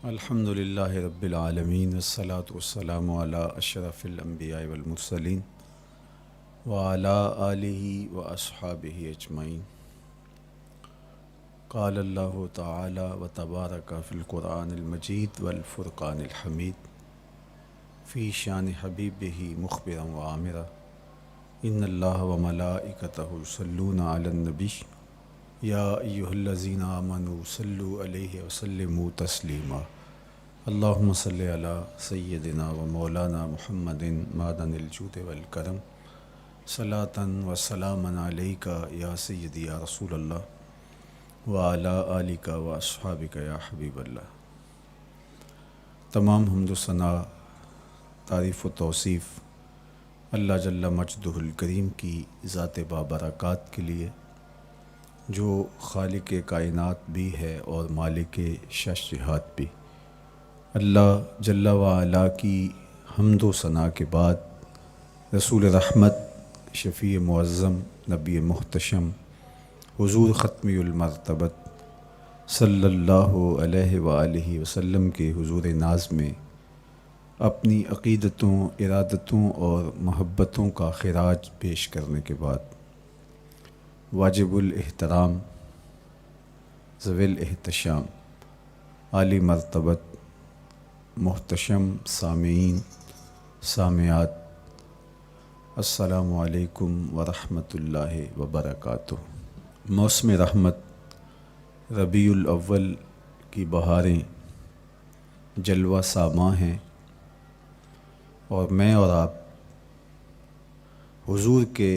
الحمد للہ رب العالمین والصلاة والسلام علی اشرف الانبیاء والمرسلین وعلی آلہ واصحابہ اجمعین۔ قال اللہ تعالی وتبارک فی القرآن المجید والفرقان الحمید فی شان حبیبہ مخبرا وعامرا ان اللہ وملائکتہ یصلون علی النبی یا ایہا الذین آمنوا صلوا علیہ وسلموا تسلیما۔ اللہم صلی علی سیدنا و مولانا محمد معدن الجود والکرم صلاۃ و سلاما علیک یا سیدی یا رسول اللہ وعلی آلک و اصحابک یا حبیب اللہ۔ تمام حمد و ثنا، تعریف و توصیف اللہ جل مجدہ الکریم کی ذات بابرکات کے لیے، جو خالق کائنات بھی ہے اور مالک شش جہات بھی۔ اللہ جل وعلا کی حمد و ثنا کے بعد رسول رحمت، شفیع معظم، نبی محتشم، حضور ختمی المرتبت صلی اللہ علیہ وآلہ وسلم کے حضور ناز میں اپنی عقیدتوں، ارادتوں اور محبتوں کا خراج پیش کرنے کے بعد واجب الاحترام، ذوی الاحتشام، عالی مرتبت، محتشم سامعین، سامعات، السلام علیکم ورحمۃ اللہ وبرکاتہ۔ موسم رحمت ربیع الاول کی بہاریں جلوہ ساماں ہیں، اور میں اور آپ حضور کے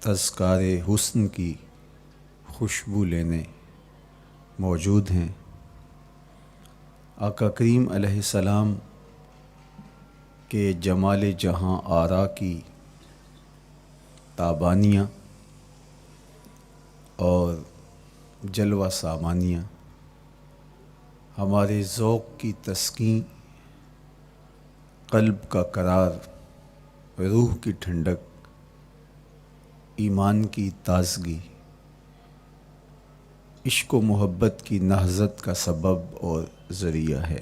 تذکار حسن کی خوشبو لینے موجود ہیں۔ آقا کریم علیہ السلام کے جمال جہاں آرا کی تابانیاں اور جلوہ سامانیاں ہمارے ذوق کی تسکین، قلب کا قرار، روح کی ٹھنڈک، ایمان کی تازگی، عشق و محبت کی نہضت کا سبب اور ذریعہ ہے۔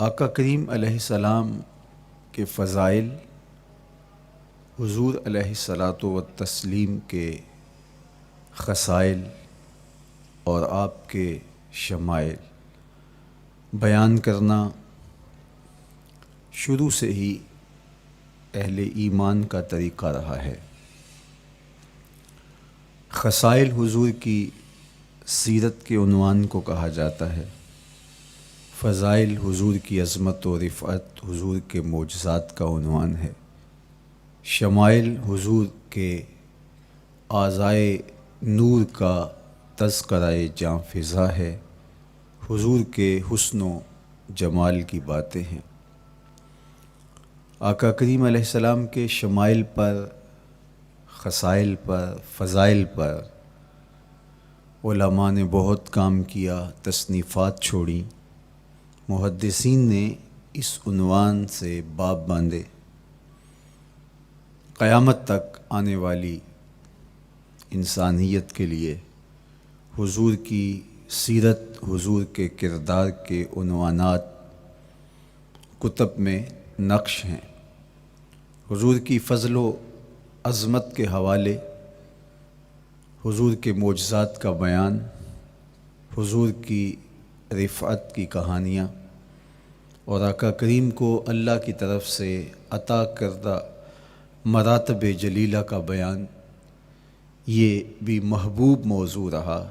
آقا کریم علیہ السلام کے فضائل، حضور علیہ الصلاۃ والتسلیم کے خصائل اور آپ کے شمائل بیان کرنا شروع سے ہی اہل ایمان کا طریقہ رہا ہے۔ خصائل حضور کی سیرت کے عنوان کو کہا جاتا ہے، فضائل حضور کی عظمت و رفعت حضور کے معجزات کا عنوان ہے، شمائل حضور کے اعضائے نور کا تذکرہ جاں فضا ہے، حضور کے حسن و جمال کی باتیں ہیں۔ آقا کریم علیہ السلام کے شمائل پر، خصائل پر، فضائل پر علماء نے بہت کام کیا، تصنیفات چھوڑیں، محدثین نے اس عنوان سے باب باندھے۔ قیامت تک آنے والی انسانیت کے لیے حضور کی سیرت، حضور کے کردار کے عنوانات کتب میں نقش ہیں۔ حضور کی فضل و عظمت کے حوالے، حضور کے معجزات کا بیان، حضور کی رفعت کی کہانیاں اور آقا کریم کو اللہ کی طرف سے عطا کردہ مراتب جلیلہ کا بیان، یہ بھی محبوب موضوع رہا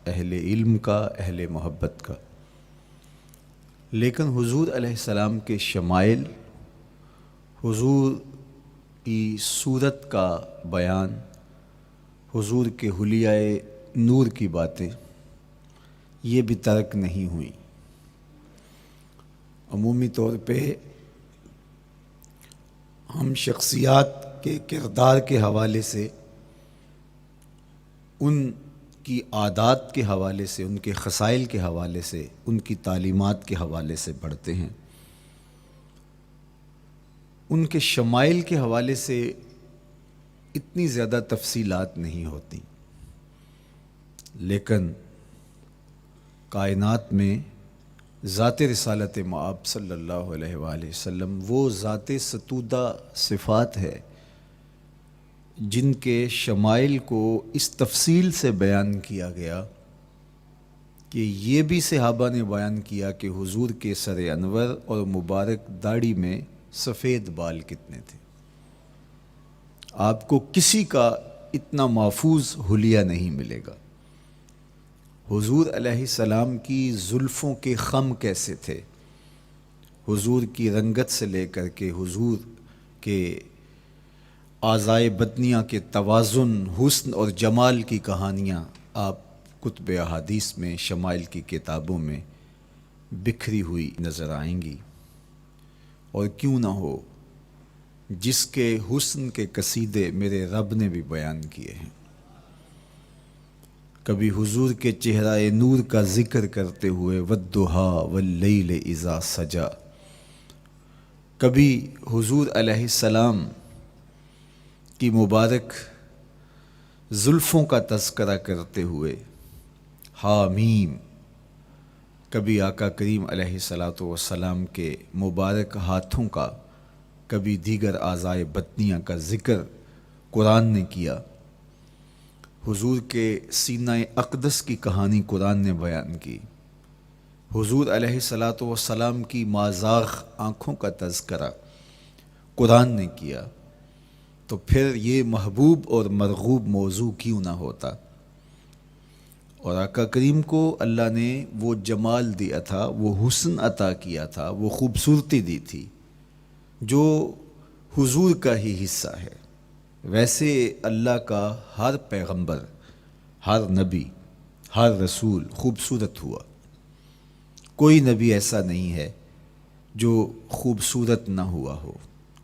اہل علم کا، اہل محبت کا۔ لیکن حضور علیہ السلام کے شمائل، حضور کی صورت کا بیان، حضور کے حلیہ نور کی باتیں، یہ بھی ترک نہیں ہوئیں۔ عمومی طور پہ ہم شخصیات کے کردار کے حوالے سے، ان کی عادات کے حوالے سے، ان کے خصائل کے حوالے سے، ان کی تعلیمات کے حوالے سے پڑھتے ہیں۔ ان کے شمائل کے حوالے سے اتنی زیادہ تفصیلات نہیں ہوتی، لیکن کائنات میں ذات رسالت مآب صلی اللہ علیہ وآلہ وسلم وہ ذات ستودہ صفات ہے جن کے شمائل کو اس تفصیل سے بیان کیا گیا کہ یہ بھی صحابہ نے بیان کیا کہ حضور کے سر انور اور مبارک داڑھی میں سفید بال کتنے تھے۔ آپ کو کسی کا اتنا محفوظ حلیہ نہیں ملے گا۔ حضور علیہ السلام کی زلفوں کے خم کیسے تھے، حضور کی رنگت سے لے کر کے حضور کے اعضائے بدنیہ کے توازن، حسن اور جمال کی کہانیاں آپ کتب احادیث میں، شمائل کی کتابوں میں بکھری ہوئی نظر آئیں گی۔ اور کیوں نہ ہو، جس کے حسن کے قصیدے میرے رب نے بھی بیان کیے ہیں۔ کبھی حضور کے چہرہ نور کا ذکر کرتے ہوئے والضحیٰ واللیل اذا سجا، کبھی حضور علیہ السلام کی مبارک زلفوں کا تذکرہ کرتے ہوئے حامیم، کبھی آقا کریم علیہ السلام کے مبارک ہاتھوں کا، کبھی دیگر اعضائے بدنیہ کا ذکر قرآن نے کیا۔ حضور کے سینہ اقدس کی کہانی قرآن نے بیان کی۔ حضور علیہ السلام کی مازاغ آنکھوں کا تذکرہ قرآن نے کیا، تو پھر یہ محبوب اور مرغوب موضوع کیوں نہ ہوتا۔ اور آقا کریم کو اللہ نے وہ جمال دیا تھا، وہ حسن عطا کیا تھا، وہ خوبصورتی دی تھی جو حضور کا ہی حصہ ہے۔ ویسے اللہ کا ہر پیغمبر، ہر نبی، ہر رسول خوبصورت ہوا۔ کوئی نبی ایسا نہیں ہے جو خوبصورت نہ ہوا ہو،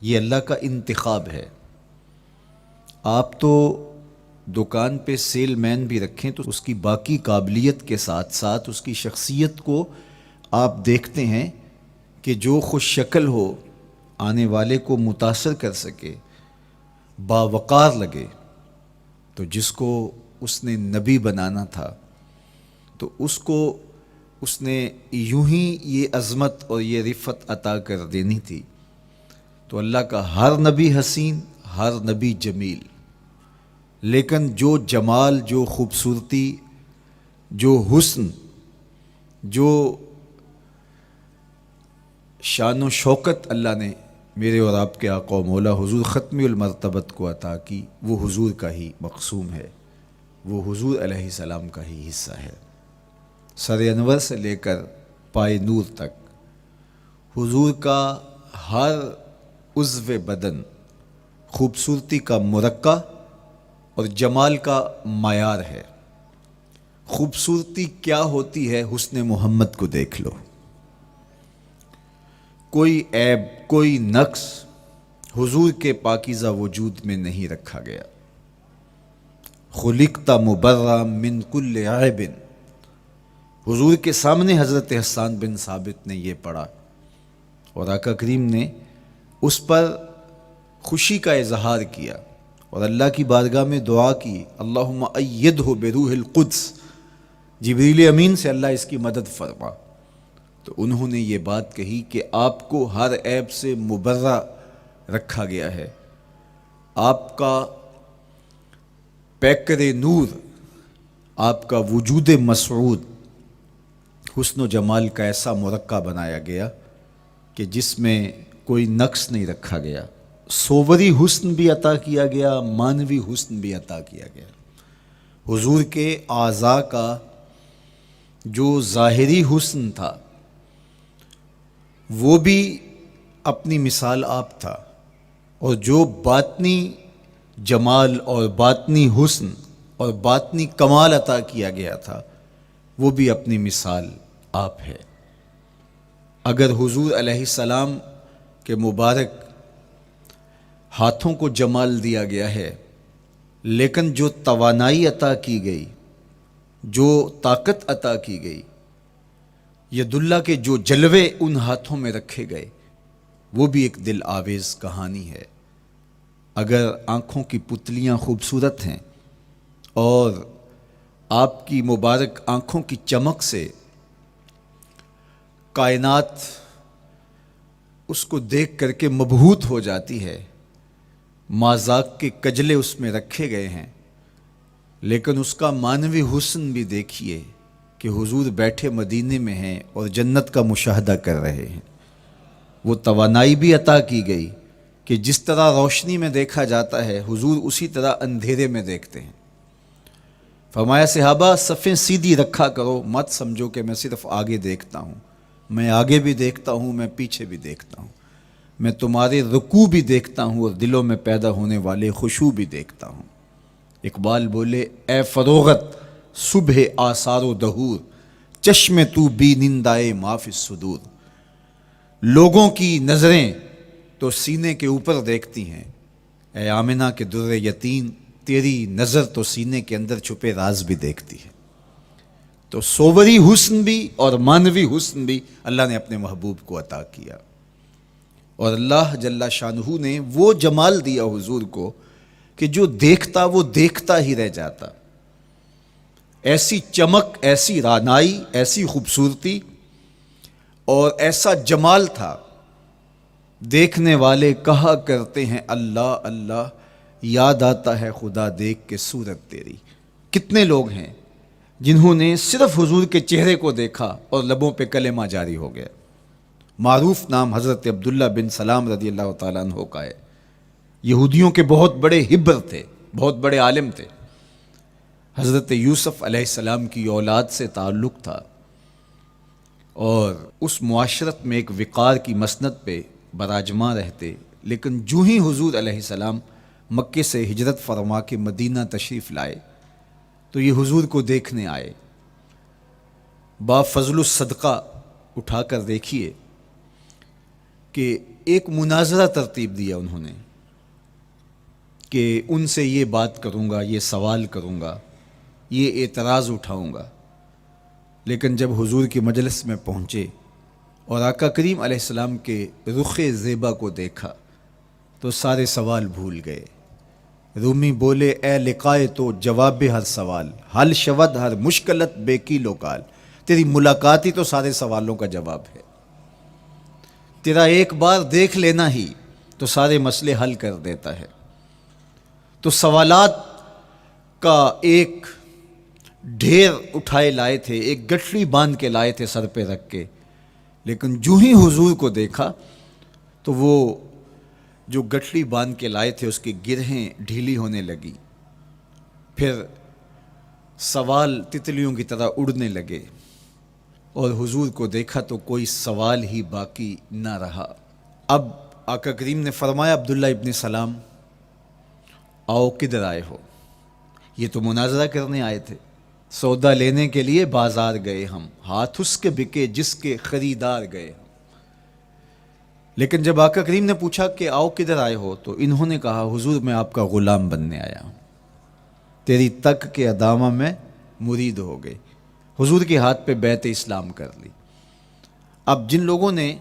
یہ اللہ کا انتخاب ہے۔ آپ تو دکان پہ سیل مین بھی رکھیں تو اس کی باقی قابلیت کے ساتھ ساتھ اس کی شخصیت کو آپ دیکھتے ہیں کہ جو خوش شکل ہو، آنے والے کو متاثر کر سکے، باوقار لگے، تو جس کو اس نے نبی بنانا تھا تو اس کو اس نے یوں ہی یہ عظمت اور یہ رفعت عطا کر دینی تھی۔ تو اللہ کا ہر نبی حسین، ہر نبی جمیل، لیکن جو جمال، جو خوبصورتی، جو حسن، جو شان و شوکت اللہ نے میرے اور آپ کے آقا و مولا حضور ختمی المرتبت کو عطا کی، وہ حضور کا ہی مقسوم ہے، وہ حضور علیہ السلام کا ہی حصہ ہے۔ سر انور سے لے کر پائے نور تک حضور کا ہر عضو بدن خوبصورتی کا مرقع اور جمال کا معیار ہے۔ خوبصورتی کیا ہوتی ہے، حسن محمد کو دیکھ لو۔ کوئی عیب، کوئی نقص حضور کے پاکیزہ وجود میں نہیں رکھا گیا۔ خلقت مبرأ من کل عیب، حضور کے سامنے حضرت حسان بن ثابت نے یہ پڑھا اور آقا کریم نے اس پر خوشی کا اظہار کیا اور اللہ کی بارگاہ میں دعا کی، اللہم ایدہ بروح القدس، جبریل امین سے اللہ اس کی مدد فرما۔ تو انہوں نے یہ بات کہی کہ آپ کو ہر عیب سے مبرہ رکھا گیا ہے، آپ کا پیکر نور، آپ کا وجود مسعود حسن و جمال کا ایسا مرقع بنایا گیا کہ جس میں کوئی نقص نہیں رکھا گیا۔ صوری حسن بھی عطا کیا گیا، مانوی حسن بھی عطا کیا گیا۔ حضور کے اعضاء کا جو ظاہری حسن تھا وہ بھی اپنی مثال آپ تھا، اور جو باطنی جمال اور باطنی حسن اور باطنی کمال عطا کیا گیا تھا وہ بھی اپنی مثال آپ ہے۔ اگر حضور علیہ السلام کے مبارک ہاتھوں کو جمال دیا گیا ہے، لیکن جو توانائی عطا کی گئی، جو طاقت عطا کی گئی، ید اللہ کے جو جلوے ان ہاتھوں میں رکھے گئے، وہ بھی ایک دل آویز کہانی ہے۔ اگر آنکھوں کی پتلیاں خوبصورت ہیں اور آپ کی مبارک آنکھوں کی چمک سے کائنات اس کو دیکھ کر کے مبہوت ہو جاتی ہے، مازاق کے کجلے اس میں رکھے گئے ہیں، لیکن اس کا معنوی حسن بھی دیکھیے کہ حضور بیٹھے مدینے میں ہیں اور جنت کا مشاہدہ کر رہے ہیں۔ وہ توانائی بھی عطا کی گئی کہ جس طرح روشنی میں دیکھا جاتا ہے حضور اسی طرح اندھیرے میں دیکھتے ہیں۔ فرمایا صحابہ صفیں سیدھی رکھا کرو، مت سمجھو کہ میں صرف آگے دیکھتا ہوں، میں آگے بھی دیکھتا ہوں، میں پیچھے بھی دیکھتا ہوں، میں تمہارے رکوع بھی دیکھتا ہوں اور دلوں میں پیدا ہونے والے خشوع بھی دیکھتا ہوں۔ اقبال بولے اے فروغت صبح آثار و دہور، چشم تو بی نندائے ما فی الصدور۔ لوگوں کی نظریں تو سینے کے اوپر دیکھتی ہیں، اے آمنہ کے در یتیم تیری نظر تو سینے کے اندر چھپے راز بھی دیکھتی ہے۔ تو صوری حسن بھی اور معنوی حسن بھی اللہ نے اپنے محبوب کو عطا کیا، اور اللہ جل شانہ نے وہ جمال دیا حضور کو کہ جو دیکھتا وہ دیکھتا ہی رہ جاتا۔ ایسی چمک، ایسی رعنائی، ایسی خوبصورتی اور ایسا جمال تھا، دیکھنے والے کہا کرتے ہیں اللہ اللہ، یاد آتا ہے خدا دیکھ کے صورت تیری۔ کتنے لوگ ہیں جنہوں نے صرف حضور کے چہرے کو دیکھا اور لبوں پہ کلمہ جاری ہو گیا۔ معروف نام حضرت عبداللہ بن سلام رضی اللہ تعالیٰ عنہ کا ہے۔ یہودیوں کے بہت بڑے حبر تھے، بہت بڑے عالم تھے۔ حضرت یوسف علیہ السلام کی اولاد سے تعلق تھا، اور اس معاشرت میں ایک وقار کی مسند پہ براجماں رہتے، لیکن جو ہی حضور علیہ السلام مکے سے ہجرت فرما کے مدینہ تشریف لائے تو یہ حضور کو دیکھنے آئے۔ با فضل الصدقہ اٹھا کر دیکھیے کہ ایک مناظرہ ترتیب دیا انہوں نے کہ ان سے یہ بات کروں گا، یہ سوال کروں گا، یہ اعتراض اٹھاؤں گا، لیکن جب حضور کی مجلس میں پہنچے اور آقا کریم علیہ السلام کے رخ زیبا کو دیکھا تو سارے سوال بھول گئے۔ رومی بولے اے لقائے تو جواب ہر سوال، حل شود ہر مشکلت بے کی لوکال۔ تیری ملاقات ہی تو سارے سوالوں کا جواب ہے، تیرا ایک بار دیکھ لینا ہی تو سارے مسئلے حل کر دیتا ہے۔ تو سوالات کا ایک ڈھیر اٹھائے لائے تھے، ایک گٹھڑی باندھ کے لائے تھے سر پہ رکھ کے، لیکن جو ہی حضور کو دیکھا تو وہ جو گٹھڑی باندھ کے لائے تھے اس کی گرہیں ڈھیلی ہونے لگی، پھر سوال تتلیوں کی طرح اڑنے لگے، اور حضور کو دیکھا تو کوئی سوال ہی باقی نہ رہا۔ اب آقا کریم نے فرمایا عبداللہ ابن سلام آؤ کدھر آئے ہو؟ یہ تو مناظرہ کرنے آئے تھے، سودا لینے کے لیے بازار گئے ہم، ہاتھ اس کے بکے جس کے خریدار گئے ہم۔ لیکن جب آقا کریم نے پوچھا کہ آؤ کدھر آئے ہو تو انہوں نے کہا حضور میں آپ کا غلام بننے آیا ہوں، تیری تک کے ادامہ میں مرید ہو گئے، حضور کے ہاتھ پہ بیعت اسلام کر لی۔ اب جن لوگوں نے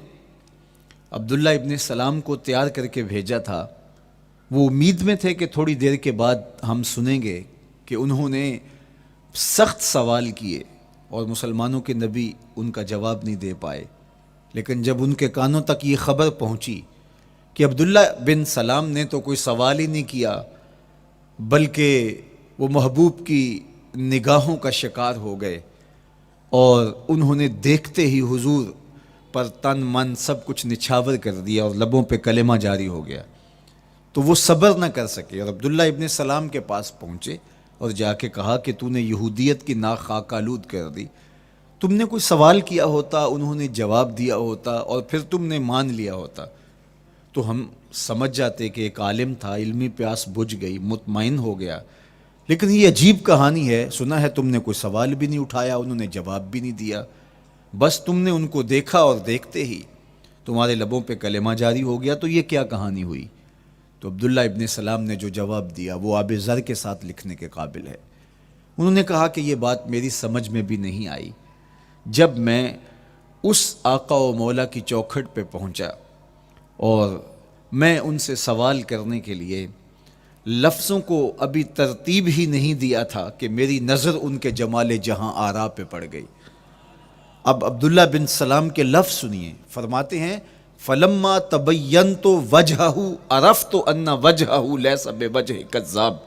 عبداللہ ابن سلام کو تیار کر کے بھیجا تھا وہ امید میں تھے کہ تھوڑی دیر کے بعد ہم سنیں گے کہ انہوں نے سخت سوال کیے اور مسلمانوں کے نبی ان کا جواب نہیں دے پائے، لیکن جب ان کے کانوں تک یہ خبر پہنچی کہ عبداللہ بن سلام نے تو کوئی سوال ہی نہیں کیا بلکہ وہ محبوب کی نگاہوں کا شکار ہو گئے، اور انہوں نے دیکھتے ہی حضور پر تن من سب کچھ نچھاور کر دیا اور لبوں پہ کلمہ جاری ہو گیا، تو وہ صبر نہ کر سکے اور عبداللہ ابن سلام کے پاس پہنچے اور جا کے کہا کہ تو نے یہودیت کی ناک خاک آلود کر دی، تم نے کوئی سوال کیا ہوتا، انہوں نے جواب دیا ہوتا اور پھر تم نے مان لیا ہوتا تو ہم سمجھ جاتے کہ ایک عالم تھا، علمی پیاس بجھ گئی، مطمئن ہو گیا، لیکن یہ عجیب کہانی ہے، سنا ہے تم نے کوئی سوال بھی نہیں اٹھایا، انہوں نے جواب بھی نہیں دیا، بس تم نے ان کو دیکھا اور دیکھتے ہی تمہارے لبوں پہ کلمہ جاری ہو گیا، تو یہ کیا کہانی ہوئی؟ تو عبداللہ ابن سلام نے جو جواب دیا وہ آب زر کے ساتھ لکھنے کے قابل ہے۔ انہوں نے کہا کہ یہ بات میری سمجھ میں بھی نہیں آئی، جب میں اس آقا و مولا کی چوکھٹ پہ پہنچا اور میں ان سے سوال کرنے کے لیے لفظوں کو ابھی ترتیب ہی نہیں دیا تھا کہ میری نظر ان کے جمال جہاں آرا پہ پڑ گئی، اب عبداللہ بن سلام کے لفظ سنیے، فرماتے ہیں فلما تبینت وجہہ عرفت ان وجہہ لیس بوجہ کذاب،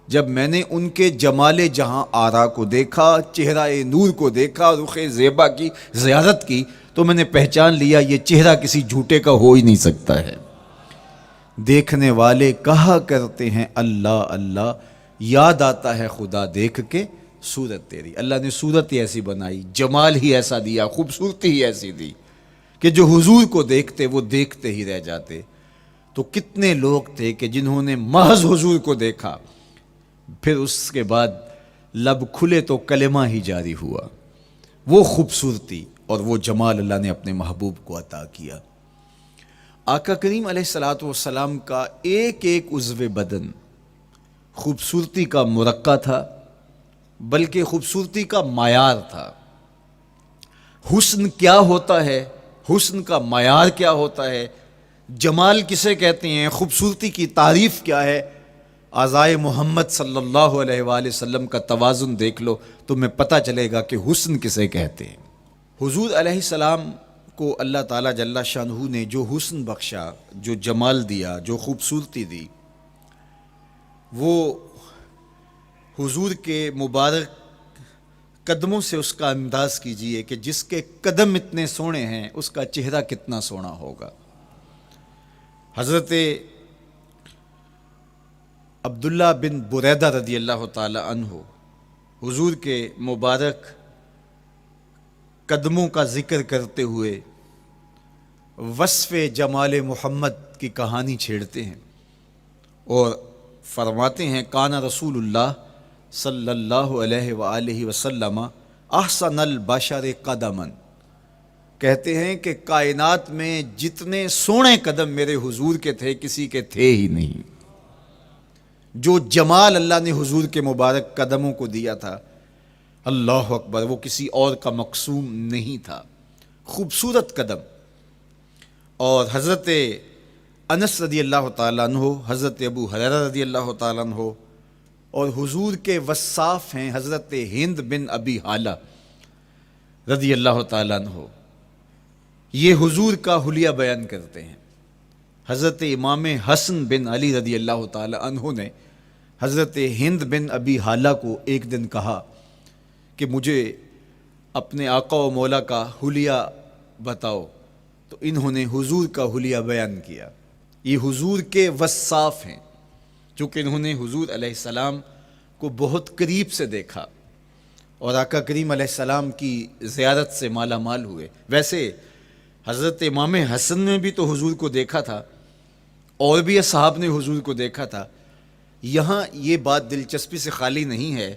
جب میں نے ان کے جمال جہاں آرا کو دیکھا، چہرہ نور کو دیکھا، رخ زیبا کی زیارت کی، تو میں نے پہچان لیا یہ چہرہ کسی جھوٹے کا ہو ہی نہیں سکتا ہے۔ دیکھنے والے کہا کرتے ہیں اللہ اللہ، یاد آتا ہے خدا دیکھ کے صورت تیری۔ اللہ نے صورت ہی ایسی بنائی، جمال ہی ایسا دیا، خوبصورتی ہی ایسی دی کہ جو حضور کو دیکھتے وہ دیکھتے ہی رہ جاتے۔ تو کتنے لوگ تھے کہ جنہوں نے محض حضور کو دیکھا، پھر اس کے بعد لب کھلے تو کلمہ ہی جاری ہوا۔ وہ خوبصورتی اور وہ جمال اللہ نے اپنے محبوب کو عطا کیا۔ آقا کریم علیہ الصلوۃ والسلام کا ایک ایک عضو بدن خوبصورتی کا مرقع تھا، بلکہ خوبصورتی کا معیار تھا۔ حسن کیا ہوتا ہے، حسن کا معیار کیا ہوتا ہے، جمال کسے کہتے ہیں، خوبصورتی کی تعریف کیا ہے، اعضائے محمد صلی اللہ علیہ وآلہ وسلم کا توازن دیکھ لو، تمہیں پتہ چلے گا کہ حسن کسے کہتے ہیں۔ حضور علیہ السلام کو اللہ تعالیٰ جل شانہ نے جو حسن بخشا، جو جمال دیا، جو خوبصورتی دی، وہ حضور کے مبارک قدموں سے اس کا انداز کیجئے کہ جس کے قدم اتنے سونے ہیں اس کا چہرہ کتنا سونا ہوگا۔ حضرت عبداللہ بن بریدہ رضی اللہ تعالی عنہ حضور کے مبارک قدموں کا ذکر کرتے ہوئے وصف جمال محمد کی کہانی چھیڑتے ہیں اور فرماتے ہیں کانا رسول اللہ صلی اللہ علیہ وآلہ وسلم احسن البشر قدما، کہتے ہیں کہ کائنات میں جتنے سونے قدم میرے حضور کے تھے کسی کے تھے ہی نہیں۔ جو جمال اللہ نے حضور کے مبارک قدموں کو دیا تھا، اللہ اکبر، وہ کسی اور کا مقسوم نہیں تھا۔ خوبصورت قدم۔ اور حضرت انس رضی اللہ تعالیٰ عنہ، حضرت ابو ہریرہ رضی اللہ تعالیٰ عنہ، اور حضور کے وصاف ہیں حضرت ہند بن ابی حالہ رضی اللہ تعالیٰ عنہ، یہ حضور کا حلیہ بیان کرتے ہیں۔ حضرت امام حسن بن علی رضی اللہ تعالیٰ عنہ نے حضرت ہند بن ابی حالہ کو ایک دن کہا کہ مجھے اپنے آقا و مولا کا حلیہ بتاؤ، تو انہوں نے حضور کا حلیہ بیان کیا۔ یہ حضور کے وصاف ہیں، چونکہ انہوں نے حضور علیہ السلام کو بہت قریب سے دیکھا اور آقا کریم علیہ السلام کی زیارت سے مالا مال ہوئے۔ ویسے حضرت امام حسن نے بھی تو حضور کو دیکھا تھا، اور بھی اصحاب نے حضور کو دیکھا تھا۔ یہاں یہ بات دلچسپی سے خالی نہیں ہے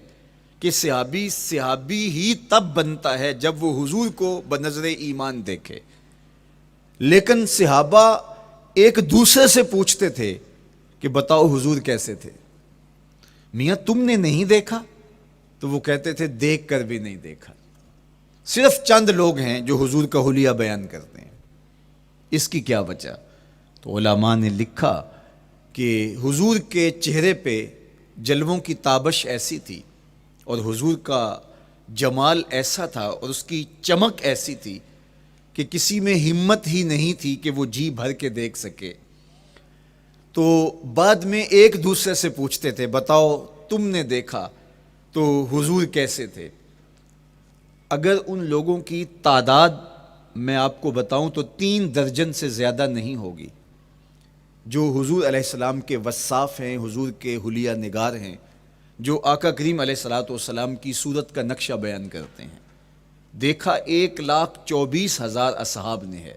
کہ صحابی ہی تب بنتا ہے جب وہ حضور کو بنظر ایمان دیکھے، لیکن صحابہ ایک دوسرے سے پوچھتے تھے کہ بتاؤ حضور کیسے تھے؟ میاں تم نے نہیں دیکھا؟ تو وہ کہتے تھے دیکھ کر بھی نہیں دیکھا۔ صرف چند لوگ ہیں جو حضور کا حلیہ بیان کرتے ہیں۔ اس کی کیا وجہ؟ تو علماء نے لکھا کہ حضور کے چہرے پہ جلووں کی تابش ایسی تھی اور حضور کا جمال ایسا تھا اور اس کی چمک ایسی تھی کہ کسی میں ہمت ہی نہیں تھی کہ وہ جی بھر کے دیکھ سکے۔ تو بعد میں ایک دوسرے سے پوچھتے تھے بتاؤ تم نے دیکھا تو حضور کیسے تھے؟ اگر ان لوگوں کی تعداد میں آپ کو بتاؤں تو 3 درجن سے زیادہ نہیں ہوگی جو حضور علیہ السلام کے وصاف ہیں، حضور کے حلیہ نگار ہیں، جو آقا کریم علیہ الصلوۃ والسلام کی صورت کا نقشہ بیان کرتے ہیں۔ دیکھا 1,24,000 اصحاب نے ہے،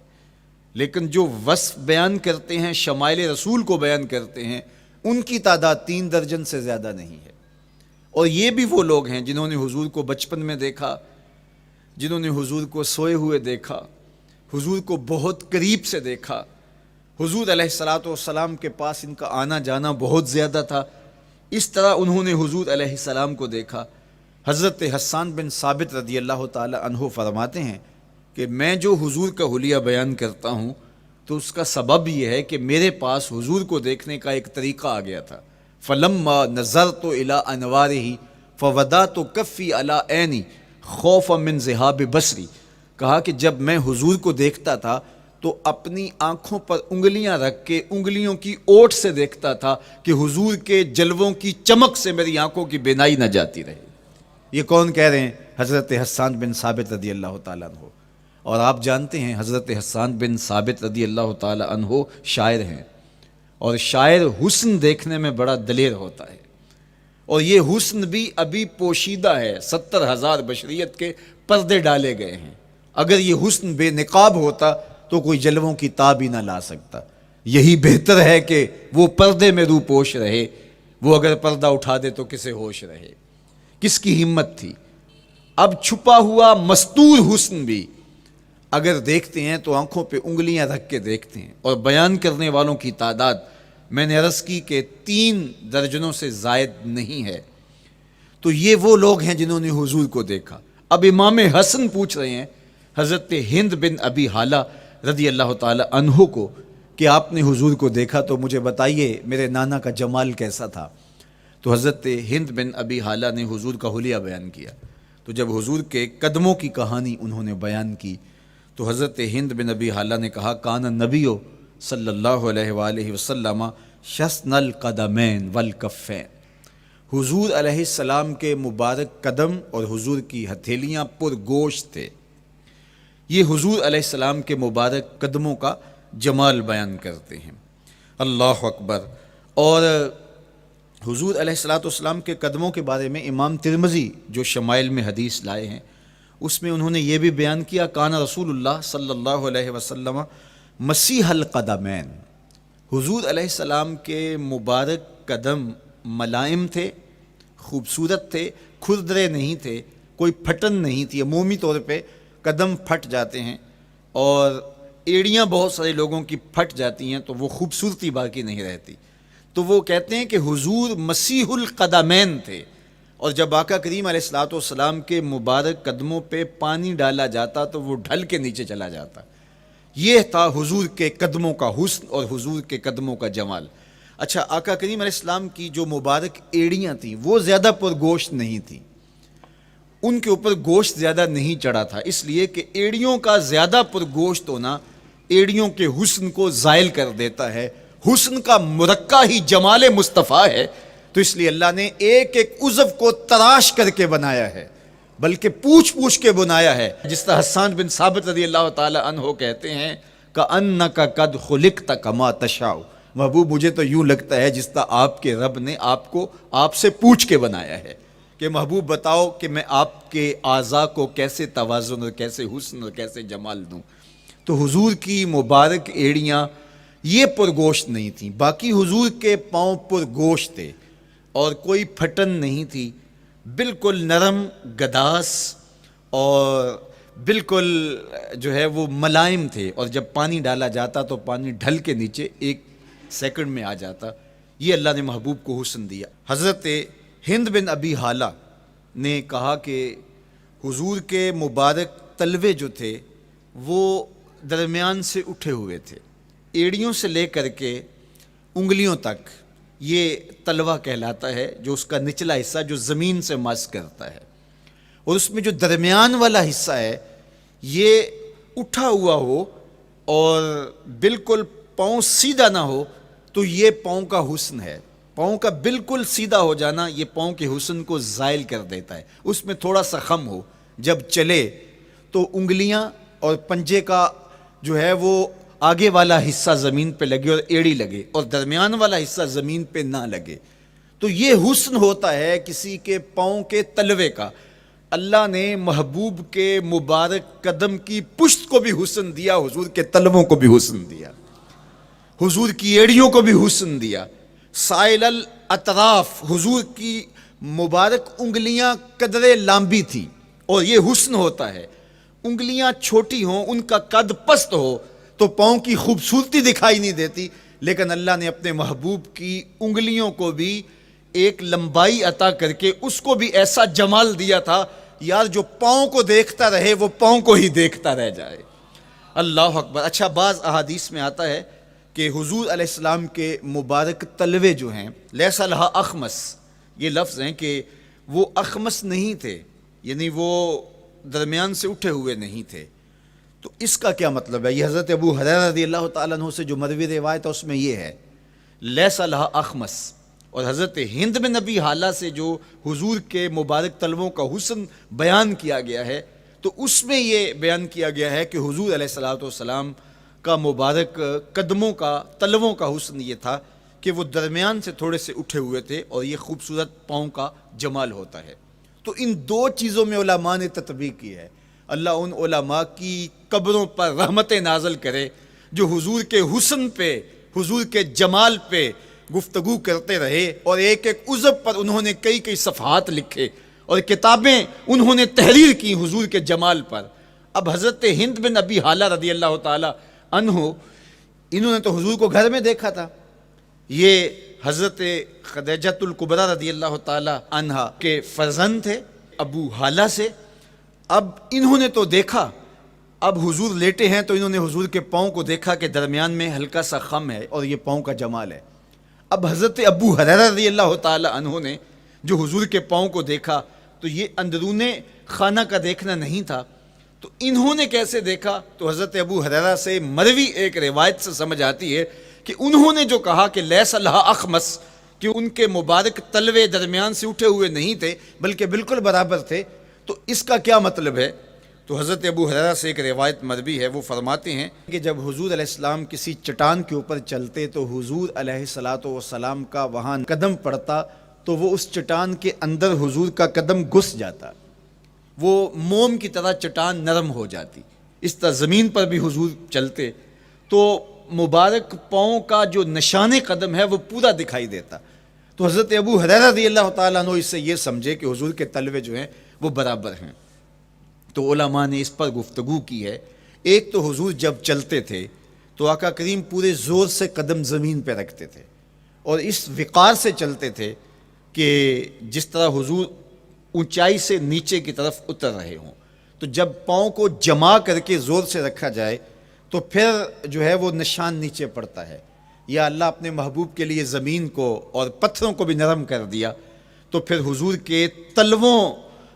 لیکن جو وصف بیان کرتے ہیں، شمائل رسول کو بیان کرتے ہیں، ان کی تعداد 3 درجن سے زیادہ نہیں ہے۔ اور یہ بھی وہ لوگ ہیں جنہوں نے حضور کو بچپن میں دیکھا، جنہوں نے حضور کو سوئے ہوئے دیکھا، حضور کو بہت قریب سے دیکھا۔ حضور علیہ الصلوۃ والسلام کے پاس ان کا آنا جانا بہت زیادہ تھا، اس طرح انہوں نے حضور علیہ السلام کو دیکھا۔ حضرت حسان بن ثابت رضی اللہ تعالی عنہ فرماتے ہیں کہ میں جو حضور کا حلیہ بیان کرتا ہوں تو اس کا سبب یہ ہے کہ میرے پاس حضور کو دیکھنے کا ایک طریقہ آ گیا تھا۔ فلما نظرت الى انوارہ فودعت کفی علی عینی خوفا من ذہاب بصری، کہا کہ جب میں حضور کو دیکھتا تھا تو اپنی آنکھوں پر انگلیاں رکھ کے انگلیوں کی اوٹ سے دیکھتا تھا کہ حضور کے جلووں کی چمک سے میری آنکھوں کی بینائی نہ جاتی رہے۔ یہ کون کہہ رہے ہیں؟ حضرت حسان بن ثابت رضی اللہ تعالیٰ عنہ۔ اور آپ جانتے ہیں حضرت حسان بن ثابت رضی اللہ تعالیٰ عنہ شاعر ہیں، اور شاعر حسن دیکھنے میں بڑا دلیر ہوتا ہے، اور یہ حسن بھی ابھی پوشیدہ ہے، 70,000 بشریت کے پردے ڈالے گئے ہیں۔ اگر یہ حسن بے نقاب ہوتا تو کوئی جلووں کی تاب ہی نہ لا سکتا۔ یہی بہتر ہے کہ وہ پردے میں روح پوش رہے، وہ اگر پردہ اٹھا دے تو کسے ہوش رہے، کس کی ہمت تھی۔ اب چھپا ہوا مستور حسن بھی اگر دیکھتے ہیں تو آنکھوں پہ انگلیاں رکھ کے دیکھتے ہیں، اور بیان کرنے والوں کی تعداد میں نے عرض کی کہ 3 درجنوں سے زائد نہیں ہے۔ تو یہ وہ لوگ ہیں جنہوں نے حضور کو دیکھا۔ اب امام حسن پوچھ رہے ہیں حضرت ہند بن ابی حالہ رضی اللہ تعالی عنہ کو کہ آپ نے حضور کو دیکھا تو مجھے بتائیے میرے نانا کا جمال کیسا تھا۔ تو حضرت ہند بن ابی حالہ نے حضور کا حلیہ بیان کیا۔ تو جب حضور کے قدموں کی کہانی انہوں نے بیان کی تو حضرت ہند بن ابی حالہ نے کہا کان نبیو صلی اللہ علیہ وآلہ وسلم شسن القدمین والکفین، حضور علیہ السلام کے مبارک قدم اور حضور کی ہتھیلیاں پر گوشت تھے۔ یہ حضور علیہ السلام کے مبارک قدموں کا جمال بیان کرتے ہیں۔ اللہ اکبر۔ اور حضور علیہ السلام کے قدموں کے بارے میں امام ترمذی جو شمائل میں حدیث لائے ہیں اس میں انہوں نے یہ بھی بیان کیا کان رسول اللہ صلی اللہ علیہ وسلم مسیح القدمین، حضور علیہ السلام کے مبارک قدم ملائم تھے، خوبصورت تھے، کھردرے نہیں تھے، کوئی پھٹن نہیں تھی۔ عمومی طور پہ قدم پھٹ جاتے ہیں اور ایڑیاں بہت سارے لوگوں کی پھٹ جاتی ہیں تو وہ خوبصورتی باقی نہیں رہتی۔ تو وہ کہتے ہیں کہ حضور مسیح القدمین تھے، اور جب آقا کریم علیہ الصلوۃ والسلام کے مبارک قدموں پہ پانی ڈالا جاتا تو وہ ڈھل کے نیچے چلا جاتا۔ یہ تھا حضور کے قدموں کا حسن اور حضور کے قدموں کا جمال۔ اچھا، آقا کریم علیہ السلام کی جو مبارک ایڑیاں تھیں وہ زیادہ پرگوشت نہیں تھیں، ان کے اوپر گوشت زیادہ نہیں چڑھا تھا، اس لیے کہ ایڑیوں کا زیادہ پرگوشت ہونا ایڑیوں کے حسن کو زائل کر دیتا ہے۔ حسن کا مرقع ہی جمال مصطفیٰ ہے، تو اس لیے اللہ نے ایک ایک عضو کو تراش کر کے بنایا ہے، بلکہ پوچھ پوچھ کے بنایا ہے۔ جس طرح حسان بن ثابت رضی اللہ تعالی عنہ کہتے ہیں کأنک قد خلقت کما تشاء، محبوب مجھے تو یوں لگتا ہے جس طرح آپ کے رب نے آپ کو آپ سے پوچھ کے بنایا ہے کہ محبوب بتاؤ کہ میں آپ کے اعضاء کو کیسے توازن اور کیسے حسن اور کیسے جمال دوں۔ تو حضور کی مبارک ایڑیاں یہ پرگوشت نہیں تھیں، باقی حضور کے پاؤں پرگوشت تھے اور کوئی پھٹن نہیں تھی، بالکل نرم گداس اور بالکل جو ہے وہ ملائم تھے، اور جب پانی ڈالا جاتا تو پانی ڈھل کے نیچے 1 سیکنڈ میں آ جاتا۔ یہ اللہ نے محبوب کو حسن دیا۔ حضرت ہند بن ابی حالہ نے کہا کہ حضور کے مبارک تلوے جو تھے وہ درمیان سے اٹھے ہوئے تھے، ایڑیوں سے لے کر کے انگلیوں تک یہ تلوہ کہلاتا ہے، جو اس کا نچلا حصہ جو زمین سے مس کرتا ہے، اور اس میں جو درمیان والا حصہ ہے یہ اٹھا ہوا ہو اور بالکل پاؤں سیدھا نہ ہو تو یہ پاؤں کا حسن ہے۔ پاؤں کا بالکل سیدھا ہو جانا یہ پاؤں کے حسن کو زائل کر دیتا ہے۔ اس میں تھوڑا سا خم ہو، جب چلے تو انگلیاں اور پنجے کا جو ہے وہ آگے والا حصہ زمین پہ لگے اور ایڑی لگے، اور درمیان والا حصہ زمین پہ نہ لگے، تو یہ حسن ہوتا ہے کسی کے پاؤں کے تلوے کا۔ اللہ نے محبوب کے مبارک قدم کی پشت کو بھی حسن دیا، حضور کے تلووں کو بھی حسن دیا، حضور کی ایڑیوں کو بھی حسن دیا۔ سائل الاطراف، حضور کی مبارک انگلیاں قدرے لامبی تھی، اور یہ حسن ہوتا ہے۔ انگلیاں چھوٹی ہوں، ان کا قد پست ہو تو پاؤں کی خوبصورتی دکھائی نہیں دیتی، لیکن اللہ نے اپنے محبوب کی انگلیوں کو بھی ایک لمبائی عطا کر کے اس کو بھی ایسا جمال دیا تھا یار جو پاؤں کو دیکھتا رہے وہ پاؤں کو ہی دیکھتا رہ جائے۔ اللہ اکبر۔ اچھا، بعض احادیث میں آتا ہے کہ حضور علیہ السلام کے مبارک تلوے جو ہیں لیسا لہا اخمس، یہ لفظ ہیں کہ وہ اخمس نہیں تھے، یعنی وہ درمیان سے اٹھے ہوئے نہیں تھے، تو اس کا کیا مطلب ہے؟ یہ حضرت ابو ہریرہ رضی اللہ تعالیٰ عنہ سے جو مروی روایت ہے اس میں یہ ہے لیس لہا اخمس، اور حضرت ہند بن ابی حالہ سے جو حضور کے مبارک تلووں کا حسن بیان کیا گیا ہے، تو اس میں یہ بیان کیا گیا ہے کہ حضور علیہ الصلوۃ والسلام کا مبارک قدموں کا تلووں کا حسن یہ تھا کہ وہ درمیان سے تھوڑے سے اٹھے ہوئے تھے، اور یہ خوبصورت پاؤں کا جمال ہوتا ہے۔ تو ان دو چیزوں میں علماء نے تطبیق کی ہے۔ اللہ ان علماء کی قبروں پر رحمت نازل کرے جو حضور کے حسن پہ، حضور کے جمال پہ گفتگو کرتے رہے، اور ایک ایک عضو پر انہوں نے کئی کئی صفحات لکھے اور کتابیں انہوں نے تحریر کی حضور کے جمال پر۔ اب حضرت ہند بن ابی حالہ رضی اللہ تعالی عنہ، انہوں نے تو حضور کو گھر میں دیکھا تھا، یہ حضرت خدیجۃ الکبریٰ رضی اللہ تعالی عنہا کے فرزند تھے ابو حالہ سے۔ اب انہوں نے تو دیکھا، اب حضور لیٹے ہیں تو انہوں نے حضور کے پاؤں کو دیکھا کہ درمیان میں ہلکا سا خم ہے اور یہ پاؤں کا جمال ہے۔ اب حضرت ابو ہریرہ رضی اللہ تعالی عنہ نے جو حضور کے پاؤں کو دیکھا تو یہ اندرون خانہ کا دیکھنا نہیں تھا، تو انہوں نے کیسے دیکھا؟ تو حضرت ابو ہریرہ سے مروی ایک روایت سے سمجھ آتی ہے کہ انہوں نے جو کہا کہ لیس لہا اخمس، کہ ان کے مبارک تلوے درمیان سے اٹھے ہوئے نہیں تھے بلکہ بالکل برابر تھے، تو اس کا کیا مطلب ہے؟ تو حضرت ابو ہریرہ سے ایک روایت مروی ہے، وہ فرماتے ہیں کہ جب حضور علیہ السلام کسی چٹان کے اوپر چلتے تو حضور علیہ الصلوۃ والسلام کا وہاں قدم پڑتا تو وہ اس چٹان کے اندر حضور کا قدم گھس جاتا، وہ موم کی طرح چٹان نرم ہو جاتی۔ اس طرح زمین پر بھی حضور چلتے تو مبارک پاؤں کا جو نشان قدم ہے وہ پورا دکھائی دیتا۔ تو حضرت ابو ہریرہ رضی اللہ تعالیٰ عنہ اس سے یہ سمجھے کہ حضور کے تلوے جو ہیں وہ برابر ہیں۔ تو علماء نے اس پر گفتگو کی ہے۔ ایک تو حضور جب چلتے تھے تو آقا کریم پورے زور سے قدم زمین پہ رکھتے تھے اور اس وقار سے چلتے تھے کہ جس طرح حضور اونچائی سے نیچے کی طرف اتر رہے ہوں، تو جب پاؤں کو جما کر کے زور سے رکھا جائے تو پھر جو ہے وہ نشان نیچے پڑتا ہے۔ یا اللہ اپنے محبوب کے لیے زمین کو اور پتھروں کو بھی نرم کر دیا تو پھر حضور کے تلووں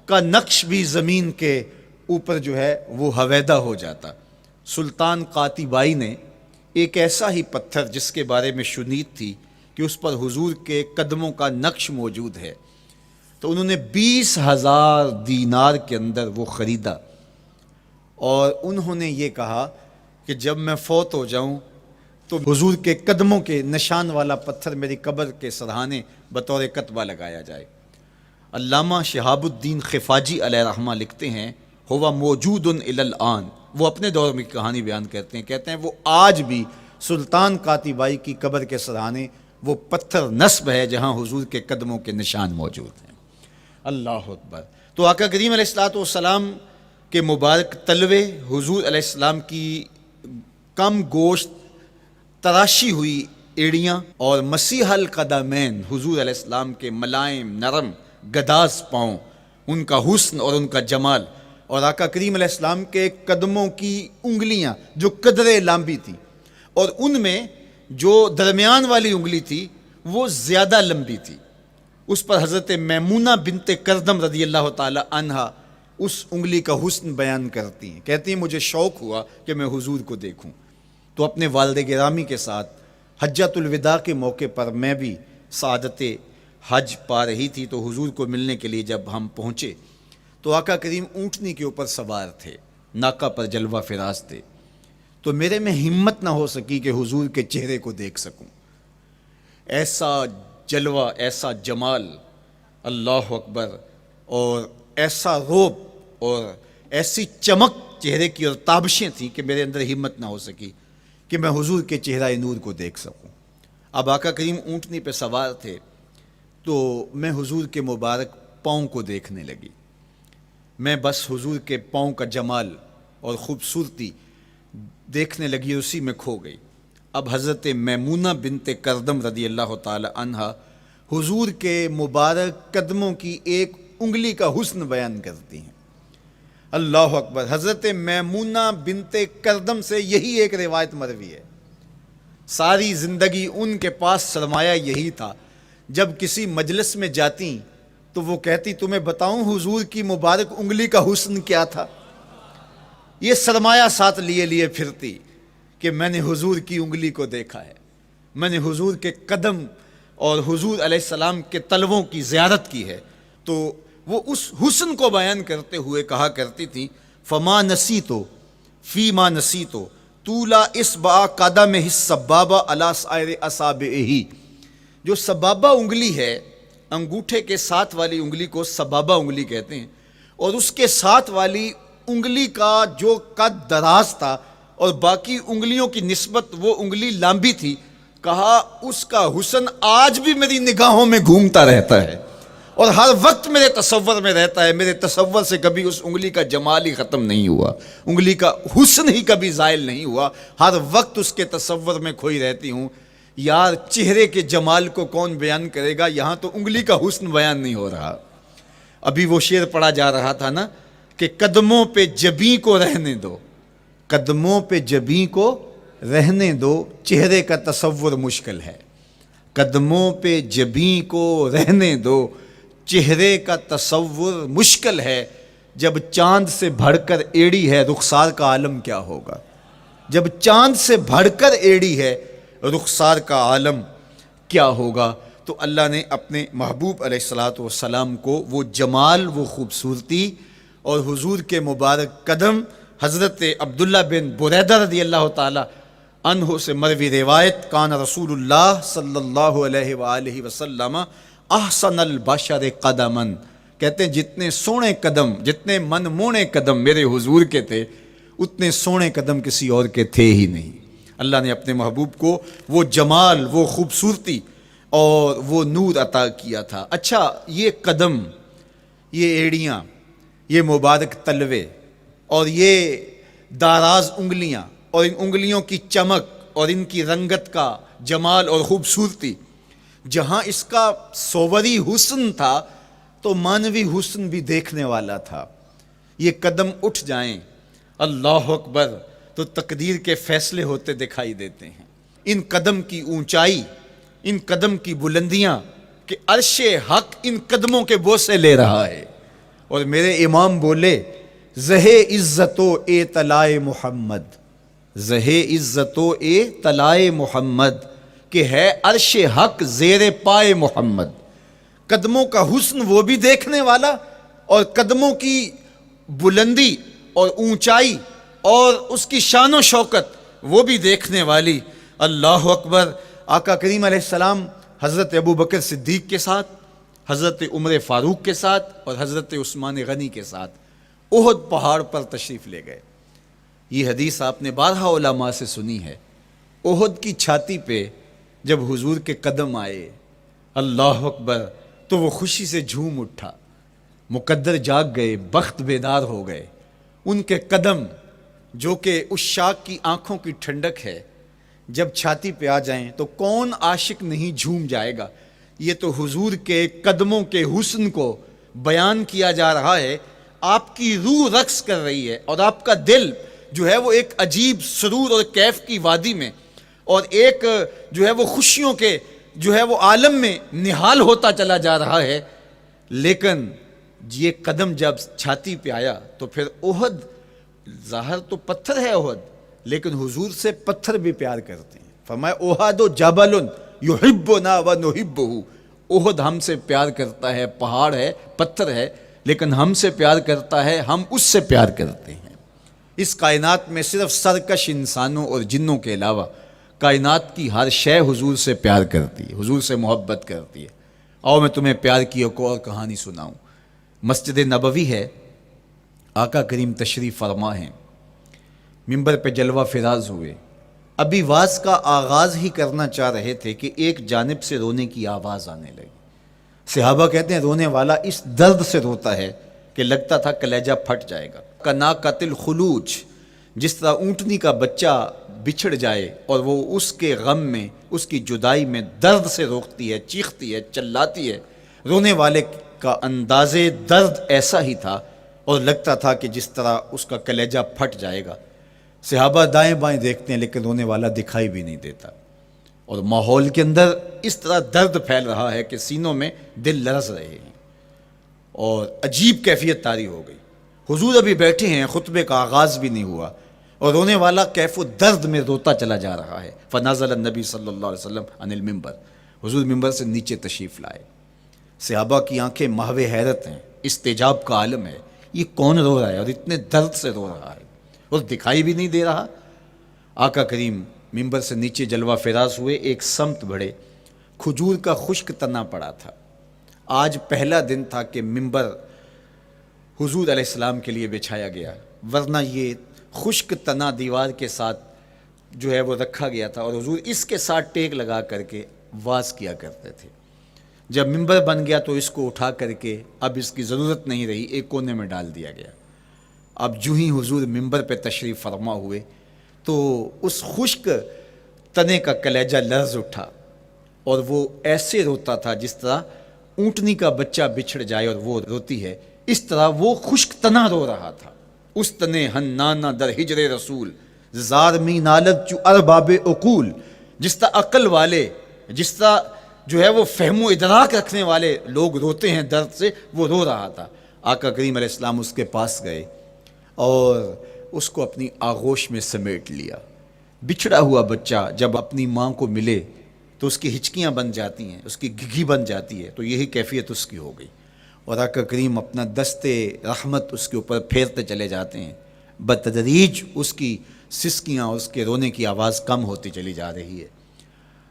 کا نقش بھی زمین کے اوپر جو ہے وہ حویدہ ہو جاتا۔ سلطان قاتبائی نے ایک ایسا ہی پتھر جس کے بارے میں شنید تھی کہ اس پر حضور کے قدموں کا نقش موجود ہے، تو انہوں نے 20,000 دینار کے اندر وہ خریدا، اور انہوں نے یہ کہا کہ جب میں فوت ہو جاؤں تو حضور کے قدموں کے نشان والا پتھر میری قبر کے سرہانے بطور کتبہ لگایا جائے۔ علامہ شہاب الدین خفاجی علیہ رحمہ لکھتے ہیں ہوا موجود الی الآن، وہ اپنے دور میں کہانی بیان کرتے ہیں وہ آج بھی سلطان قاتبائی کی قبر کے سرہانے وہ پتھر نصب ہے جہاں حضور کے قدموں کے نشان موجود ہیں۔ اللہ اکبر۔ تو آقا کریم علیہ الصلوۃ والسلام کے مبارک تلوے، حضور علیہ السلام کی کم گوشت تراشی ہوئی ایڑیاں، اور مسیح القدمین حضور علیہ السلام کے ملائم نرم گداز پاؤں، ان کا حسن اور ان کا جمال، اور آقا کریم علیہ السلام کے قدموں کی انگلیاں جو قدرے لمبی تھیں، اور ان میں جو درمیان والی انگلی تھی وہ زیادہ لمبی تھی، اس پر حضرت میمونہ بنت کردم رضی اللہ تعالی عنہا اس انگلی کا حسن بیان کرتی ہیں، کہتی ہیں مجھے شوق ہوا کہ میں حضور کو دیکھوں، تو اپنے والد گرامی کے ساتھ حجۃ الوداع کے موقع پر میں بھی سعادت حج پا رہی تھی، تو حضور کو ملنے کے لیے جب ہم پہنچے تو آقا کریم اونٹنی کے اوپر سوار تھے، ناکہ پر جلوہ فراز تھے، تو میرے میں ہمت نہ ہو سکی کہ حضور کے چہرے کو دیکھ سکوں۔ ایسا جلوہ، ایسا جمال، اللہ اکبر، اور ایسا روب اور ایسی چمک چہرے کی اور تابشیں تھیں کہ میرے اندر ہمت نہ ہو سکی کہ میں حضور کے چہرہ نور کو دیکھ سکوں۔ اب آقا کریم اونٹنی پہ سوار تھے تو میں حضور کے مبارک پاؤں کو دیکھنے لگی، میں بس حضور کے پاؤں کا جمال اور خوبصورتی دیکھنے لگی، اسی میں کھو گئی۔ اب حضرت میمونہ بنت کردم رضی اللہ تعالی عنہا حضور کے مبارک قدموں کی ایک انگلی کا حسن بیان کرتی ہیں۔ اللہ اکبر۔ حضرت میمونہ بنت کردم سے یہی ایک روایت مروی ہے، ساری زندگی ان کے پاس سرمایہ یہی تھا، جب کسی مجلس میں جاتی تو وہ کہتی تمہیں بتاؤں حضور کی مبارک انگلی کا حسن کیا تھا؟ یہ سرمایہ ساتھ لیے لیے پھرتی کہ میں نے حضور کی انگلی کو دیکھا ہے، میں نے حضور کے قدم اور حضور علیہ السلام کے تلووں کی زیارت کی ہے. تو وہ اس حسن کو بیان کرتے ہوئے کہا کرتی تھی فما نسیتو فی ما نسیتو طولا اصبع قدمہ السبابہ علی سائر اصابعہ. جو سبابہ انگلی ہے، انگوٹھے کے ساتھ والی انگلی کو سبابہ انگلی کہتے ہیں، اور اس کے ساتھ والی انگلی کا جو قد دراز تھا اور باقی انگلیوں کی نسبت وہ انگلی لمبی تھی، کہا اس کا حسن آج بھی میری نگاہوں میں گھومتا رہتا ہے اور ہر وقت میرے تصور میں رہتا ہے. میرے تصور سے کبھی اس انگلی کا جمال ہی ختم نہیں ہوا، انگلی کا حسن ہی کبھی زائل نہیں ہوا، ہر وقت اس کے تصور میں کھوئی رہتی ہوں. یار چہرے کے جمال کو کون بیان کرے گا، یہاں تو انگلی کا حسن بیان نہیں ہو رہا. ابھی وہ شعر پڑھا جا رہا تھا نا کہ قدموں پہ جبیں کو رہنے دو، قدموں پہ جبیں کو رہنے دو، چہرے کا تصور مشکل ہے. قدموں پہ جبیں کو رہنے دو، چہرے کا تصور مشکل ہے. جب چاند سے بڑھ کر ایڑی ہے رخسار کا عالم کیا ہوگا، جب چاند سے بڑھ کر ایڑی ہے رخسار کا عالم کیا ہوگا. تو اللہ نے اپنے محبوب علیہ الصلوۃ والسلام کو وہ جمال، وہ خوبصورتی اور حضور کے مبارک قدم، حضرت عبداللہ بن بریدہ رضی اللہ تعالی عنہ سے مروی روایت، کان رسول اللہ صلی اللہ علیہ وآلہ وسلم احسن البشر قدما، کہتے ہیں جتنے سونے قدم، جتنے من مونے قدم میرے حضور کے تھے، اتنے سونے قدم کسی اور کے تھے ہی نہیں. اللہ نے اپنے محبوب کو وہ جمال، وہ خوبصورتی اور وہ نور عطا کیا تھا. اچھا، یہ قدم، یہ ایڑیاں، یہ مبارک تلوے اور یہ داراز انگلیاں اور ان انگلیوں کی چمک اور ان کی رنگت کا جمال اور خوبصورتی، جہاں اس کا صوری حسن تھا تو مانوی حسن بھی دیکھنے والا تھا. یہ قدم اٹھ جائیں اللہ اکبر تو تقدیر کے فیصلے ہوتے دکھائی دیتے ہیں. ان قدم کی اونچائی، ان قدم کی بلندیاں کہ عرش حق ان قدموں کے بوسے لے رہا ہے. اور میرے امام بولے زہ عزت و اے طلائے محمد، زہ عزت و اے طلائے محمد، کہ ہے عرش حق زیر پائے محمد. قدموں کا حسن وہ بھی دیکھنے والا اور قدموں کی بلندی اور اونچائی اور اس کی شان و شوکت وہ بھی دیکھنے والی. اللہ اکبر. آقا کریم علیہ السلام حضرت ابو بکر صدیق کے ساتھ، حضرت عمر فاروق کے ساتھ اور حضرت عثمان غنی کے ساتھ احد پہاڑ پر تشریف لے گئے. یہ حدیث آپ نے بارہا علماء سے سنی ہے. احد کی چھاتی پہ جب حضور کے قدم آئے اللہ اکبر تو وہ خوشی سے جھوم اٹھا، مقدر جاگ گئے، بخت بیدار ہو گئے. ان کے قدم جو کہ عشاق کی آنکھوں کی ٹھنڈک ہے، جب چھاتی پہ آ جائیں تو کون عاشق نہیں جھوم جائے گا. یہ تو حضور کے قدموں کے حسن کو بیان کیا جا رہا ہے. آپ کی روح رقص کر رہی ہے اور آپ کا دل جو ہے وہ ایک عجیب سرور اور کیف کی وادی میں اور ایک جو ہے وہ خوشیوں کے جو ہے وہ عالم میں نہال ہوتا چلا جا رہا ہے. لیکن یہ قدم جب چھاتی پہ آیا تو پھر احد، ظاہر تو پتھر ہے احد، لیکن حضور سے پتھر بھی پیار کرتے ہیں. فرمایا احد جبل یحبنا ونحبہ، احد ہم سے پیار کرتا ہے، پہاڑ ہے، پتھر ہے، لیکن ہم سے پیار کرتا ہے، ہم اس سے پیار کرتے ہیں. اس کائنات میں صرف سرکش انسانوں اور جنوں کے علاوہ کائنات کی ہر شے حضور سے پیار کرتی ہے، حضور سے محبت کرتی ہے. آؤ میں تمہیں پیار کی ایک اور کہانی سناؤں. مسجد نبوی ہے، آقا کریم تشریف فرما ہیں، منبر پہ جلوہ فراز ہوئے. ابھی واز کا آغاز ہی کرنا چاہ رہے تھے کہ ایک جانب سے رونے کی آواز آنے لگی. صحابہ کہتے ہیں رونے والا اس درد سے روتا ہے کہ لگتا تھا کلیجہ پھٹ جائے گا. کناقۃ الخلوج، جس طرح اونٹنی کا بچہ بچھڑ جائے اور وہ اس کے غم میں، اس کی جدائی میں درد سے روکتی ہے، چیختی ہے، چلاتی ہے. رونے والے کا انداز درد ایسا ہی تھا اور لگتا تھا کہ جس طرح اس کا کلیجہ پھٹ جائے گا. صحابہ دائیں بائیں دیکھتے ہیں لیکن رونے والا دکھائی بھی نہیں دیتا، اور ماحول کے اندر اس طرح درد پھیل رہا ہے کہ سینوں میں دل لرز رہے ہیں اور عجیب کیفیت طاری ہو گئی. حضور ابھی بیٹھے ہیں، خطبے کا آغاز بھی نہیں ہوا اور رونے والا کیف و درد میں روتا چلا جا رہا ہے۔ فنزل النبی صلی اللہ علیہ وسلم عن المنبر، حضور ممبر سے نیچے تشریف لائے۔ صحابہ کی آنکھیں محو حیرت ہیں، استجاب کا عالم ہے، یہ کون رو رہا ہے اور اتنے درد سے رو رہا ہے اور دکھائی بھی نہیں دے رہا۔ آقا کریم ممبر سے نیچے جلوہ فراز ہوئے، ایک سمت بڑھے، کھجور کا خشک تنا پڑا تھا۔ آج پہلا دن تھا کہ ممبر حضور علیہ السلام کے لیے بچھایا گیا، ورنہ یہ خشک تنا دیوار کے ساتھ جو ہے وہ رکھا گیا تھا اور حضور اس کے ساتھ ٹیک لگا کر کے واز کیا کرتے تھے۔ جب ممبر بن گیا تو اس کو اٹھا کر کے اب اس کی ضرورت نہیں رہی، ایک کونے میں ڈال دیا گیا۔ اب جو ہی حضور ممبر پہ تشریف فرما ہوئے تو اس خشک تنے کا کلیجہ لرز اٹھا اور وہ ایسے روتا تھا جس طرح اونٹنی کا بچہ بچھڑ جائے اور وہ روتی ہے، اس طرح وہ خشک تنا رو رہا تھا۔ اس تنے ہنانا در ہجر رسول زار می نالت چو ارباب عقول، جس طرح عقل والے، جس طرح جو ہے وہ فہم و ادراک رکھنے والے لوگ روتے ہیں درد سے، وہ رو رہا تھا۔ آقا کریم علیہ السلام اس کے پاس گئے اور اس کو اپنی آغوش میں سمیٹ لیا۔ بچھڑا ہوا بچہ جب اپنی ماں کو ملے تو اس کی ہچکیاں بن جاتی ہیں، اس کی گھگی بن جاتی ہے، تو یہی کیفیت اس کی ہو گئی اور آقا کریم اپنا دست رحمت اس کے اوپر پھیرتے چلے جاتے ہیں۔ بتدریج اس کی سسکیاں، اس کے رونے کی آواز کم ہوتی چلی جا رہی ہے۔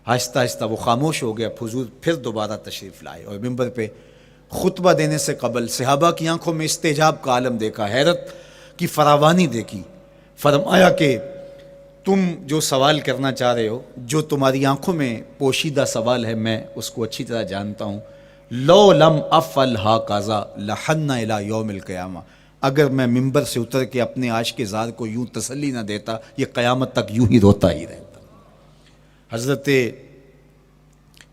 آہستہ آہستہ وہ خاموش ہو گیا۔ حضور پھر دوبارہ تشریف لائے اور ممبر پہ خطبہ دینے سے قبل صحابہ کی آنکھوں میں استجاب کا عالم دیکھا، حیرت کی فراوانی دیکھی۔ فرمایا کہ تم جو سوال کرنا چاہ رہے ہو، جو تمہاری آنکھوں میں پوشیدہ سوال ہے، میں اس کو اچھی طرح جانتا ہوں۔ لو لم افعل ہاکذا لحن الی یوم القیامہ، اگر میں ممبر سے اتر کے اپنے عاشق زار کو یوں تسلی نہ دیتا، یہ قیامت تک یوں ہی روتا ہی رہتا۔ حضرت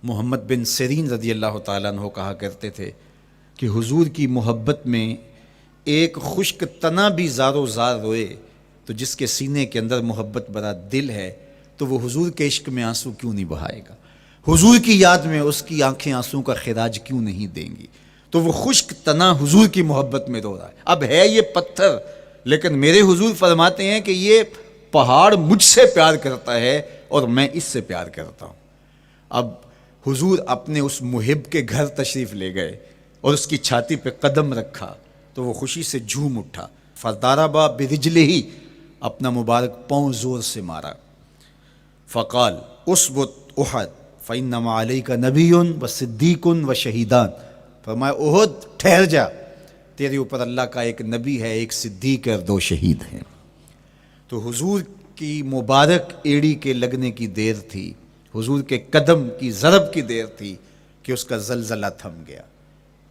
محمد بن سیرین رضی اللہ تعالیٰ عنہ کہا کرتے تھے کہ حضور کی محبت میں ایک خشک تنا بھی زار و زار روئے تو جس کے سینے کے اندر محبت بھرا دل ہے تو وہ حضور کے عشق میں آنسو کیوں نہیں بہائے گا؟ حضور کی یاد میں اس کی آنکھیں آنسوں کا خراج کیوں نہیں دیں گی؟ تو وہ خشک تنا حضور کی محبت میں رو رہا ہے۔ اب ہے یہ پتھر، لیکن میرے حضور فرماتے ہیں کہ یہ پہاڑ مجھ سے پیار کرتا ہے اور میں اس سے پیار کرتا ہوں۔ اب حضور اپنے اس محب کے گھر تشریف لے گئے اور اس کی چھاتی پہ قدم رکھا تو وہ خوشی سے جھوم اٹھا۔ فضاربا برجلہ، اپنا مبارک پاؤں زور سے مارا۔ فقال اسبت احد فانما علیک نبی و صدیق و شہیدان، فرمایا احد ٹھہر جا، تیرے اوپر اللہ کا ایک نبی ہے، ایک صدیق اور 2 شہید ہیں۔ تو حضور کی مبارک ایڑی کے لگنے کی دیر تھی، حضور کے قدم کی ضرب کی دیر تھی کہ اس کا زلزلہ تھم گیا۔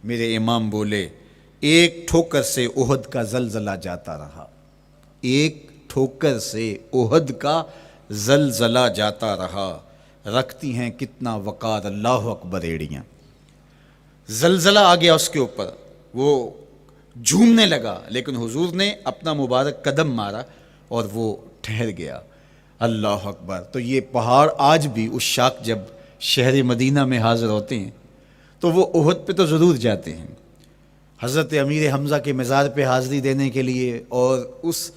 میرے امام بولے ایک ٹھوکر سے احد کا زلزلہ جاتا رہا، ایک ٹھوکر سے احد کا زلزلہ جاتا رہا، رکھتی ہیں کتنا وقار اللہ اکبر ایڑیاں۔ زلزلہ آ گیا اس کے اوپر، وہ جھومنے لگا، لیکن حضور نے اپنا مبارک قدم مارا اور وہ ٹھہر گیا۔ اللہ اکبر۔ تو یہ پہاڑ آج بھی اس شاخ جب شہر مدینہ میں حاضر ہوتے ہیں تو وہ احد پہ تو ضرور جاتے ہیں، حضرت امیر حمزہ کے مزار پہ حاضری دینے کے لیے اور اس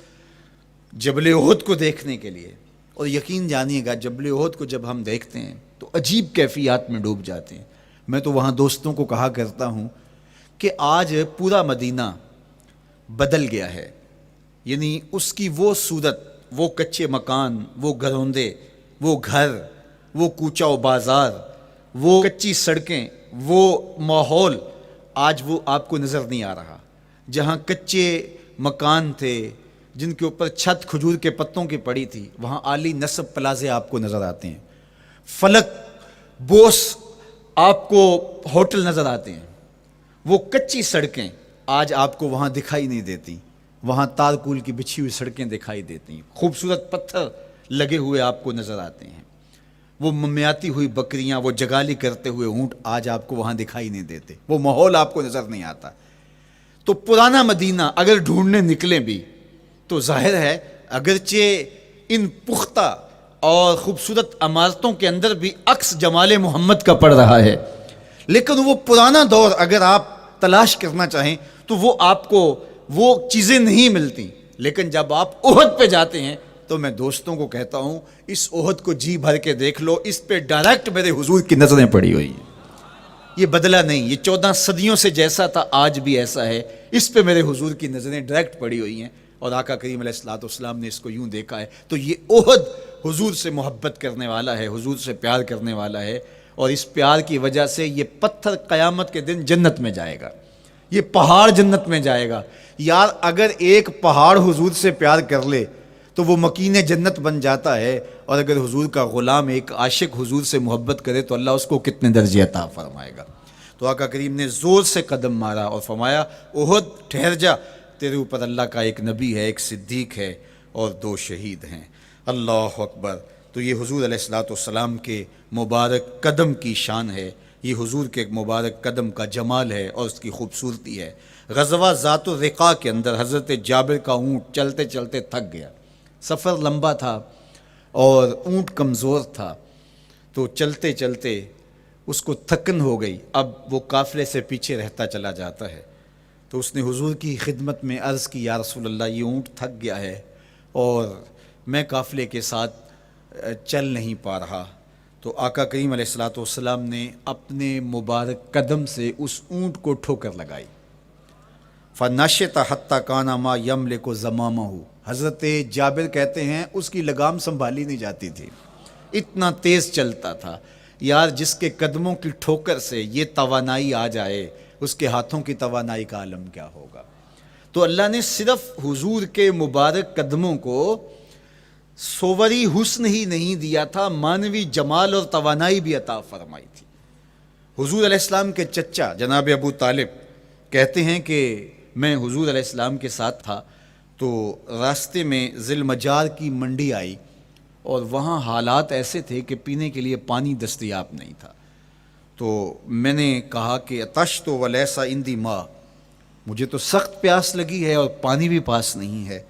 جبل احد کو دیکھنے کے لیے۔ اور یقین جانیے گا جبل احد کو جب ہم دیکھتے ہیں تو عجیب کیفیات میں ڈوب جاتے ہیں۔ میں تو وہاں دوستوں کو کہا کرتا ہوں کہ آج پورا مدینہ بدل گیا ہے، یعنی اس کی وہ صورت، وہ کچے مکان، وہ گھروندے، وہ گھر، وہ کوچہ و بازار، وہ کچی سڑکیں، وہ ماحول آج وہ آپ کو نظر نہیں آ رہا۔ جہاں کچے مکان تھے جن کے اوپر چھت کھجور کے پتوں کی پڑی تھی، وہاں عالی نصب پلازے آپ کو نظر آتے ہیں، فلک بوس آپ کو ہوٹل نظر آتے ہیں۔ وہ کچی سڑکیں آج آپ کو وہاں دکھائی نہیں دیتی، وہاں تارکول کی بچھی ہوئی سڑکیں دکھائی دیتی ہیں، خوبصورت پتھر لگے ہوئے آپ کو نظر آتے ہیں، وہ ممیاتی ہوئی بکریاں، وہ جگالی کرتے ہوئے اونٹ آج آپ کو وہاں دکھائی نہیں دیتے، وہ ماحول آپ کو نظر نہیں آتا۔ تو پرانا مدینہ اگر ڈھونڈنے نکلیں بھی تو ظاہر ہے اگرچہ ان پختہ اور خوبصورت عمارتوں کے اندر بھی عکس جمال محمد کا پڑ رہا ہے، لیکن وہ پرانا دور اگر آپ تلاش کرنا چاہیں تو وہ آپ کو وہ چیزیں نہیں ملتی، لیکن جب آپ احد پہ جاتے ہیں تو میں دوستوں کو کہتا ہوں اس احد کو جی بھر کے دیکھ لو، اس پہ ڈائریکٹ میرے حضور کی نظریں پڑی ہوئی ہیں، یہ بدلا نہیں، یہ 14 صدیوں سے جیسا تھا آج بھی ایسا ہے، اس پہ میرے حضور کی نظریں ڈائریکٹ پڑی ہوئی ہیں، اور آقا کریم علیہ الصلوۃ والسلام نے اس کو یوں دیکھا ہے۔ تو یہ احد حضور سے محبت کرنے والا ہے، حضور سے پیار کرنے والا ہے، اور اس پیار کی وجہ سے یہ پتھر قیامت کے دن جنت میں جائے گا، یہ پہاڑ جنت میں جائے گا۔ یار اگر ایک پہاڑ حضور سے پیار کر لے تو وہ مکین جنت بن جاتا ہے، اور اگر حضور کا غلام ایک عاشق حضور سے محبت کرے تو اللہ اس کو کتنے درجے عطا فرمائے گا۔ تو آقا کریم نے زور سے قدم مارا اور فرمایا احد ٹھہر جا، تیرے اوپر اللہ کا ایک نبی ہے، ایک صدیق ہے، اور 2 شہید ہیں۔ اللہ اکبر۔ تو یہ حضور علیہ الصلوۃ والسلام کے مبارک قدم کی شان ہے، یہ حضور کے مبارک قدم کا جمال ہے اور اس کی خوبصورتی ہے۔ غزوہ ذات الرقاع کے اندر حضرت جابر کا اونٹ چلتے چلتے تھک گیا، سفر لمبا تھا اور اونٹ کمزور تھا، تو چلتے چلتے اس کو تھکن ہو گئی، اب وہ قافلے سے پیچھے رہتا چلا جاتا ہے۔ تو اس نے حضور کی خدمت میں عرض کی، یا رسول اللہ یہ اونٹ تھک گیا ہے اور میں قافلے کے ساتھ چل نہیں پا رہا۔ تو آقا کریم علیہ الصلوۃ والسلام نے اپنے مبارک قدم سے اس اونٹ کو ٹھوکر لگائی، فَنَشِطَ حَتَّى كَانَ مَا يَمْلِكُ زَمَامَهُ۔ حضرت جابر کہتے ہیں اس کی لگام سنبھالی نہیں جاتی تھی، اتنا تیز چلتا تھا۔ یار جس کے قدموں کی ٹھوکر سے یہ توانائی آ جائے، اس کے ہاتھوں کی توانائی کا عالم کیا ہوگا۔ تو اللہ نے صرف حضور کے مبارک قدموں کو صوری حسن ہی نہیں دیا تھا، مانوی جمال اور توانائی بھی عطا فرمائی تھی۔ حضور علیہ السلام کے چچا جناب ابو طالب کہتے ہیں کہ میں حضور علیہ السلام کے ساتھ تھا، تو راستے میں ذی المجار کی منڈی آئی، اور وہاں حالات ایسے تھے کہ پینے کے لیے پانی دستیاب نہیں تھا۔ تو میں نے کہا کہ عطشت ولیس عندی ماء، مجھے تو سخت پیاس لگی ہے اور پانی بھی پاس نہیں ہے۔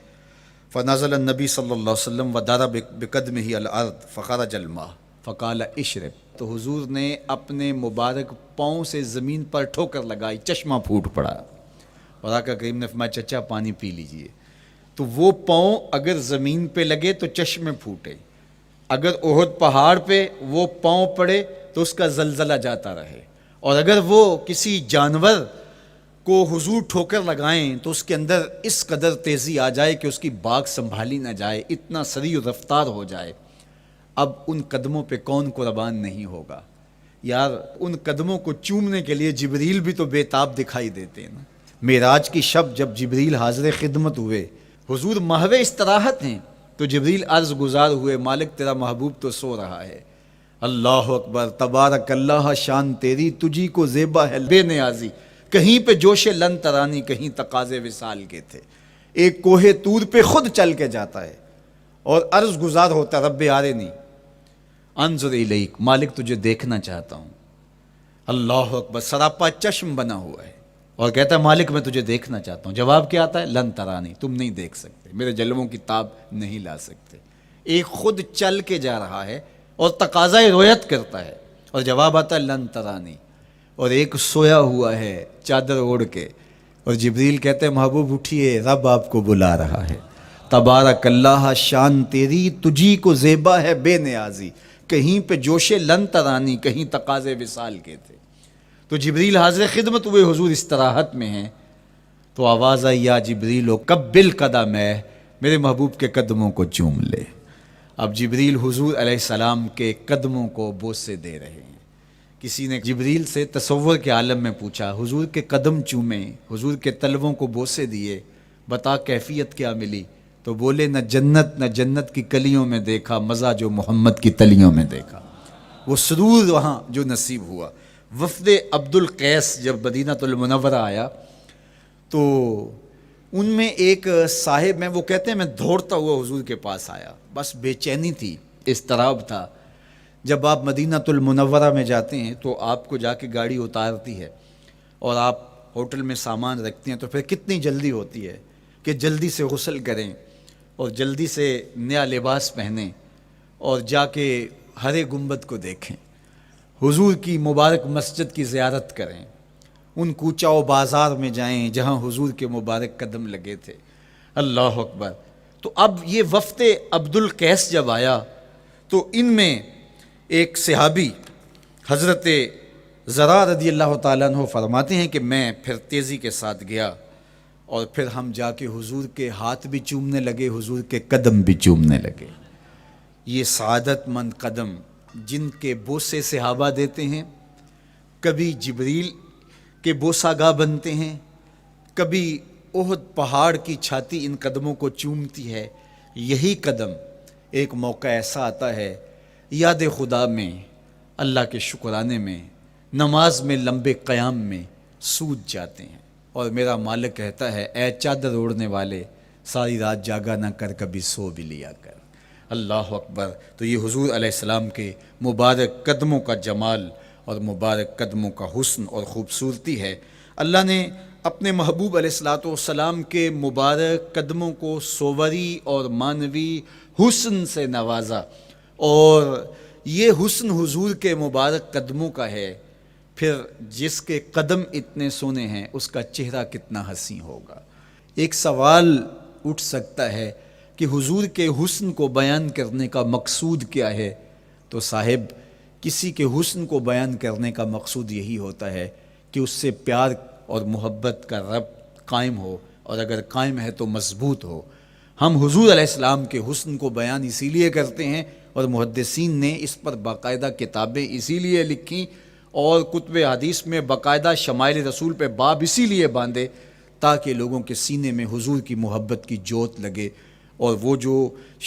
فنزل النبی صلی اللہ علیہ وسلم وضرب بقدمہ الارض فخرج الماء فقال اشرب۔ تو حضور نے اپنے مبارک پاؤں سے زمین پر ٹھوکر لگائی، چشمہ پھوٹ پڑا، اور آقا کریم نے فرمایا چچا پانی پی لیجئے۔ تو وہ پاؤں اگر زمین پہ لگے تو چشمے پھوٹے، اگر احد پہاڑ پہ وہ پاؤں پڑے تو اس کا زلزلہ جاتا رہے، اور اگر وہ کسی جانور کو حضور ٹھوکر لگائیں تو اس کے اندر اس قدر تیزی آ جائے کہ اس کی باغ سنبھالی نہ جائے، اتنا سریع رفتار ہو جائے، اب ان قدموں پہ کون قربان نہیں ہوگا۔ یار ان قدموں کو چومنے کے لیے جبریل بھی تو بے تاب دکھائی دیتے ہیں نا۔ معراج کی شب جب جبریل حاضر خدمت ہوئے، حضور محو استراحت ہیں، تو جبریل عرض گزار ہوئے، مالک تیرا محبوب تو سو رہا ہے۔ اللہ اکبر، تبارک اللہ، شان تیری تجھی کو زیبا ہے بے نیازی، کہیں پہ جوش لن ترانی، کہیں تقاضے وصال کے تھے۔ ایک کوہ طور پہ خود چل کے جاتا ہے اور عرض گزار ہوتا، رب آرنی انظر الیک، مالک تجھے دیکھنا چاہتا ہوں۔ اللہ اکبر، سراپا چشم بنا ہوا ہے اور کہتا ہے مالک میں تجھے دیکھنا چاہتا ہوں۔ جواب کیا آتا ہے؟ لن ترانی، تم نہیں دیکھ سکتے، میرے جلووں کی تاب نہیں لا سکتے۔ ایک خود چل کے جا رہا ہے اور تقاضۂ رویت کرتا ہے، اور جواب آتا ہے لن ترانی، اور ایک سویا ہوا ہے چادر اوڑھ کے، اور جبریل کہتے ہیں محبوب اٹھیے، رب آپ کو بلا رہا ہے۔ تبارک اللہ، شان تیری تجھی کو زیبا ہے بے نیازی، کہیں پہ جوش لن ترانی، کہیں تقاضے وصال کے تھے۔ تو جبریل حاضر خدمت ہوئے، حضور استراحت میں ہیں، تو آواز آئی یا جبریل و قبل قدم ہے، میرے محبوب کے قدموں کو چوم لے۔ اب جبریل حضور علیہ السلام کے قدموں کو بوسے دے رہے ہیں۔ کسی نے جبریل سے تصور کے عالم میں پوچھا، حضور کے قدم چومے، حضور کے تلووں کو بوسے دیے، بتا کیفیت کیا ملی؟ تو بولے نہ جنت کی کلیوں میں دیکھا مزہ جو محمد کی تلیوں میں دیکھا۔ وہ سرور وہاں جو نصیب ہوا۔ وفد عبد القیس جب مدینہ المنورہ آیا تو ان میں ایک صاحب میں، وہ کہتے ہیں میں دوڑتا ہوا حضور کے پاس آیا، بس بے چینی تھی، اضطراب تھا۔ جب آپ مدینہ المنورہ میں جاتے ہیں تو آپ کو جا کے گاڑی اتارتی ہے اور آپ ہوٹل میں سامان رکھتے ہیں، تو پھر کتنی جلدی ہوتی ہے کہ جلدی سے غسل کریں اور جلدی سے نیا لباس پہنیں اور جا کے ہرے گنبد کو دیکھیں، حضور کی مبارک مسجد کی زیارت کریں، ان کوچہ و بازار میں جائیں جہاں حضور کے مبارک قدم لگے تھے۔ اللہ اکبر۔ تو اب یہ وفد عبد القیس جب آیا تو ان میں ایک صحابی حضرت زرع رضی اللہ تعالیٰ عنہ فرماتے ہیں کہ میں پھر تیزی کے ساتھ گیا اور پھر ہم جا کے حضور کے ہاتھ بھی چومنے لگے، حضور کے قدم بھی چومنے لگے۔ یہ سعادت مند قدم جن کے بوسے صحابہ دیتے ہیں، کبھی جبریل کے بوسہ گاہ بنتے ہیں، کبھی احد پہاڑ کی چھاتی ان قدموں کو چومتی ہے۔ یہی قدم ایک موقع ایسا آتا ہے یاد خدا میں، اللہ کے شکرانے میں، نماز میں لمبے قیام میں سوج جاتے ہیں، اور میرا مالک کہتا ہے اے چادر اوڑھنے والے ساری رات جاگا نہ کر، کبھی سو بھی لیا کر۔ اللہ اکبر۔ تو یہ حضور علیہ السلام کے مبارک قدموں کا جمال اور مبارک قدموں کا حسن اور خوبصورتی ہے۔ اللہ نے اپنے محبوب علیہ السلام کے مبارک قدموں کو صوری اور معنوی حسن سے نوازا، اور یہ حسن حضور کے مبارک قدموں کا ہے، پھر جس کے قدم اتنے سونے ہیں اس کا چہرہ کتنا حسین ہوگا۔ ایک سوال اٹھ سکتا ہے کہ حضور کے حسن کو بیان کرنے کا مقصود کیا ہے؟ تو صاحب، کسی کے حسن کو بیان کرنے کا مقصود یہی ہوتا ہے کہ اس سے پیار اور محبت کا ربط قائم ہو، اور اگر قائم ہے تو مضبوط ہو۔ ہم حضور علیہ السلام کے حسن کو بیان اسی لیے کرتے ہیں، اور محدثین نے اس پر باقاعدہ کتابیں اسی لیے لکھی اور کتب حدیث میں باقاعدہ شمائل رسول پہ باب اسی لیے باندھے تاکہ لوگوں کے سینے میں حضور کی محبت کی جوت لگے، اور وہ جو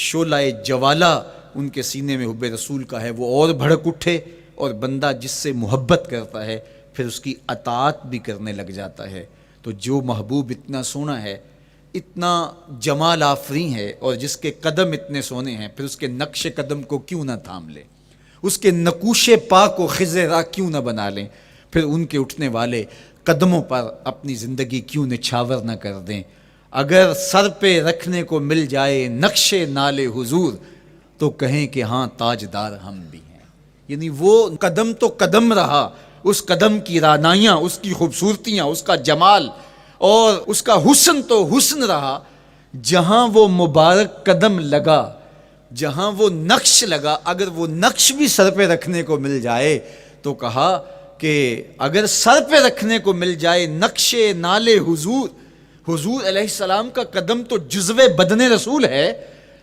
شعلہ جوالہ ان کے سینے میں حب رسول کا ہے وہ اور بھڑک اٹھے، اور بندہ جس سے محبت کرتا ہے پھر اس کی اطاعت بھی کرنے لگ جاتا ہے۔ تو جو محبوب اتنا سونا ہے، اتنا جمال آفریں ہے، اور جس کے قدم اتنے سونے ہیں، پھر اس کے نقش قدم کو کیوں نہ تھام لیں، اس کے نقوش پا کو خض راہ کیوں نہ بنا لیں، پھر ان کے اٹھنے والے قدموں پر اپنی زندگی کیوں نچھاور نہ کر دیں۔ اگر سر پہ رکھنے کو مل جائے نقش نال حضور تو کہیں کہ ہاں تاجدار ہم بھی ہیں۔ یعنی وہ قدم تو قدم رہا، اس قدم کی رعنائیاں، اس کی خوبصورتیاں، اس کا جمال اور اس کا حسن تو حسن رہا۔ جہاں وہ مبارک قدم لگا، جہاں وہ نقش لگا، اگر وہ نقش بھی سر پہ رکھنے کو مل جائے تو کہا کہ اگر سر پہ رکھنے کو مل جائے نقش نال حضور، حضور علیہ السلام کا قدم تو جزو بدن رسول ہے۔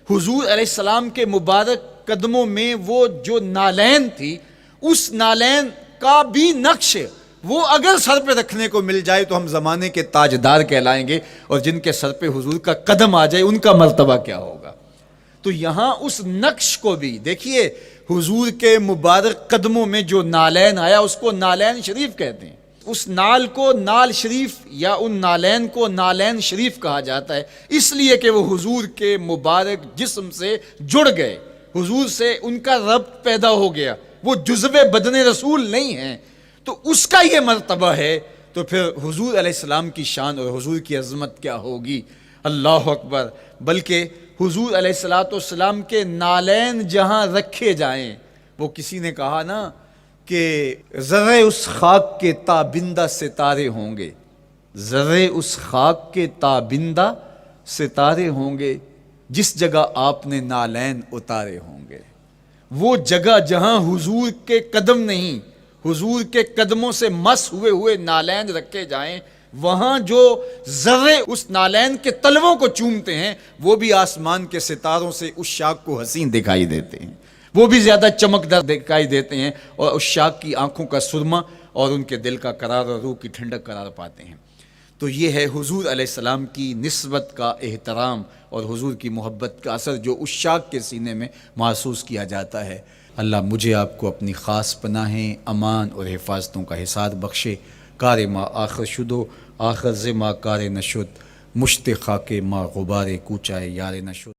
حضور علیہ السلام کے مبارک قدموں میں وہ جو نالین تھی، اس نالین کا بھی نقش وہ اگر سر پہ رکھنے کو مل جائے تو ہم زمانے کے تاجدار کہلائیں گے، اور جن کے سر پہ حضور کا قدم آ جائے ان کا مرتبہ کیا ہوگا۔ تو یہاں اس نقش کو بھی دیکھیے، حضور کے مبارک قدموں میں جو نالین آیا اس کو نالین شریف کہتے ہیں۔ اس نال کو نال شریف یا ان نالین کو نالین شریف کہا جاتا ہے، اس لیے کہ وہ حضور کے مبارک جسم سے جڑ گئے، حضور سے ان کا ربط پیدا ہو گیا، وہ جزو بدن رسول نہیں ہیں، تو اس کا یہ مرتبہ ہے۔ تو پھر حضور علیہ السلام کی شان اور حضور کی عظمت کیا ہوگی، اللہ اکبر۔ بلکہ حضور علیہ السلام کے نالین جہاں رکھے جائیں، وہ کسی نے کہا نا کہ ذرے اس خاک کے تابندہ ستارے ہوں گے، ذرے اس خاک کے تابندہ ستارے ہوں گے جس جگہ آپ نے نالین اتارے ہوں گے۔ وہ جگہ جہاں حضور کے قدم نہیں، حضور کے قدموں سے مس ہوئے ہوئے نالین رکھے جائیں، وہاں جو ذرے اس نالین کے تلووں کو چومتے ہیں وہ بھی آسمان کے ستاروں سے اس شاخ کو حسین دکھائی دیتے ہیں، وہ بھی زیادہ چمکدار دکھائی دیتے ہیں، اور اس شاخ کی آنکھوں کا سرما اور ان کے دل کا قرار اور روح کی ٹھنڈک قرار پاتے ہیں۔ تو یہ ہے حضور علیہ السلام کی نسبت کا احترام اور حضور کی محبت کا اثر جو اس شاخ کے سینے میں محسوس کیا جاتا ہے۔ اللہ مجھے آپ کو اپنی خاص پناہیں، امان اور حفاظتوں کا حصاد بخشے۔ کار ما آخر شدو آخر ز ما کار نشد، مشت خاک ما غبار کوچائے یار نشد۔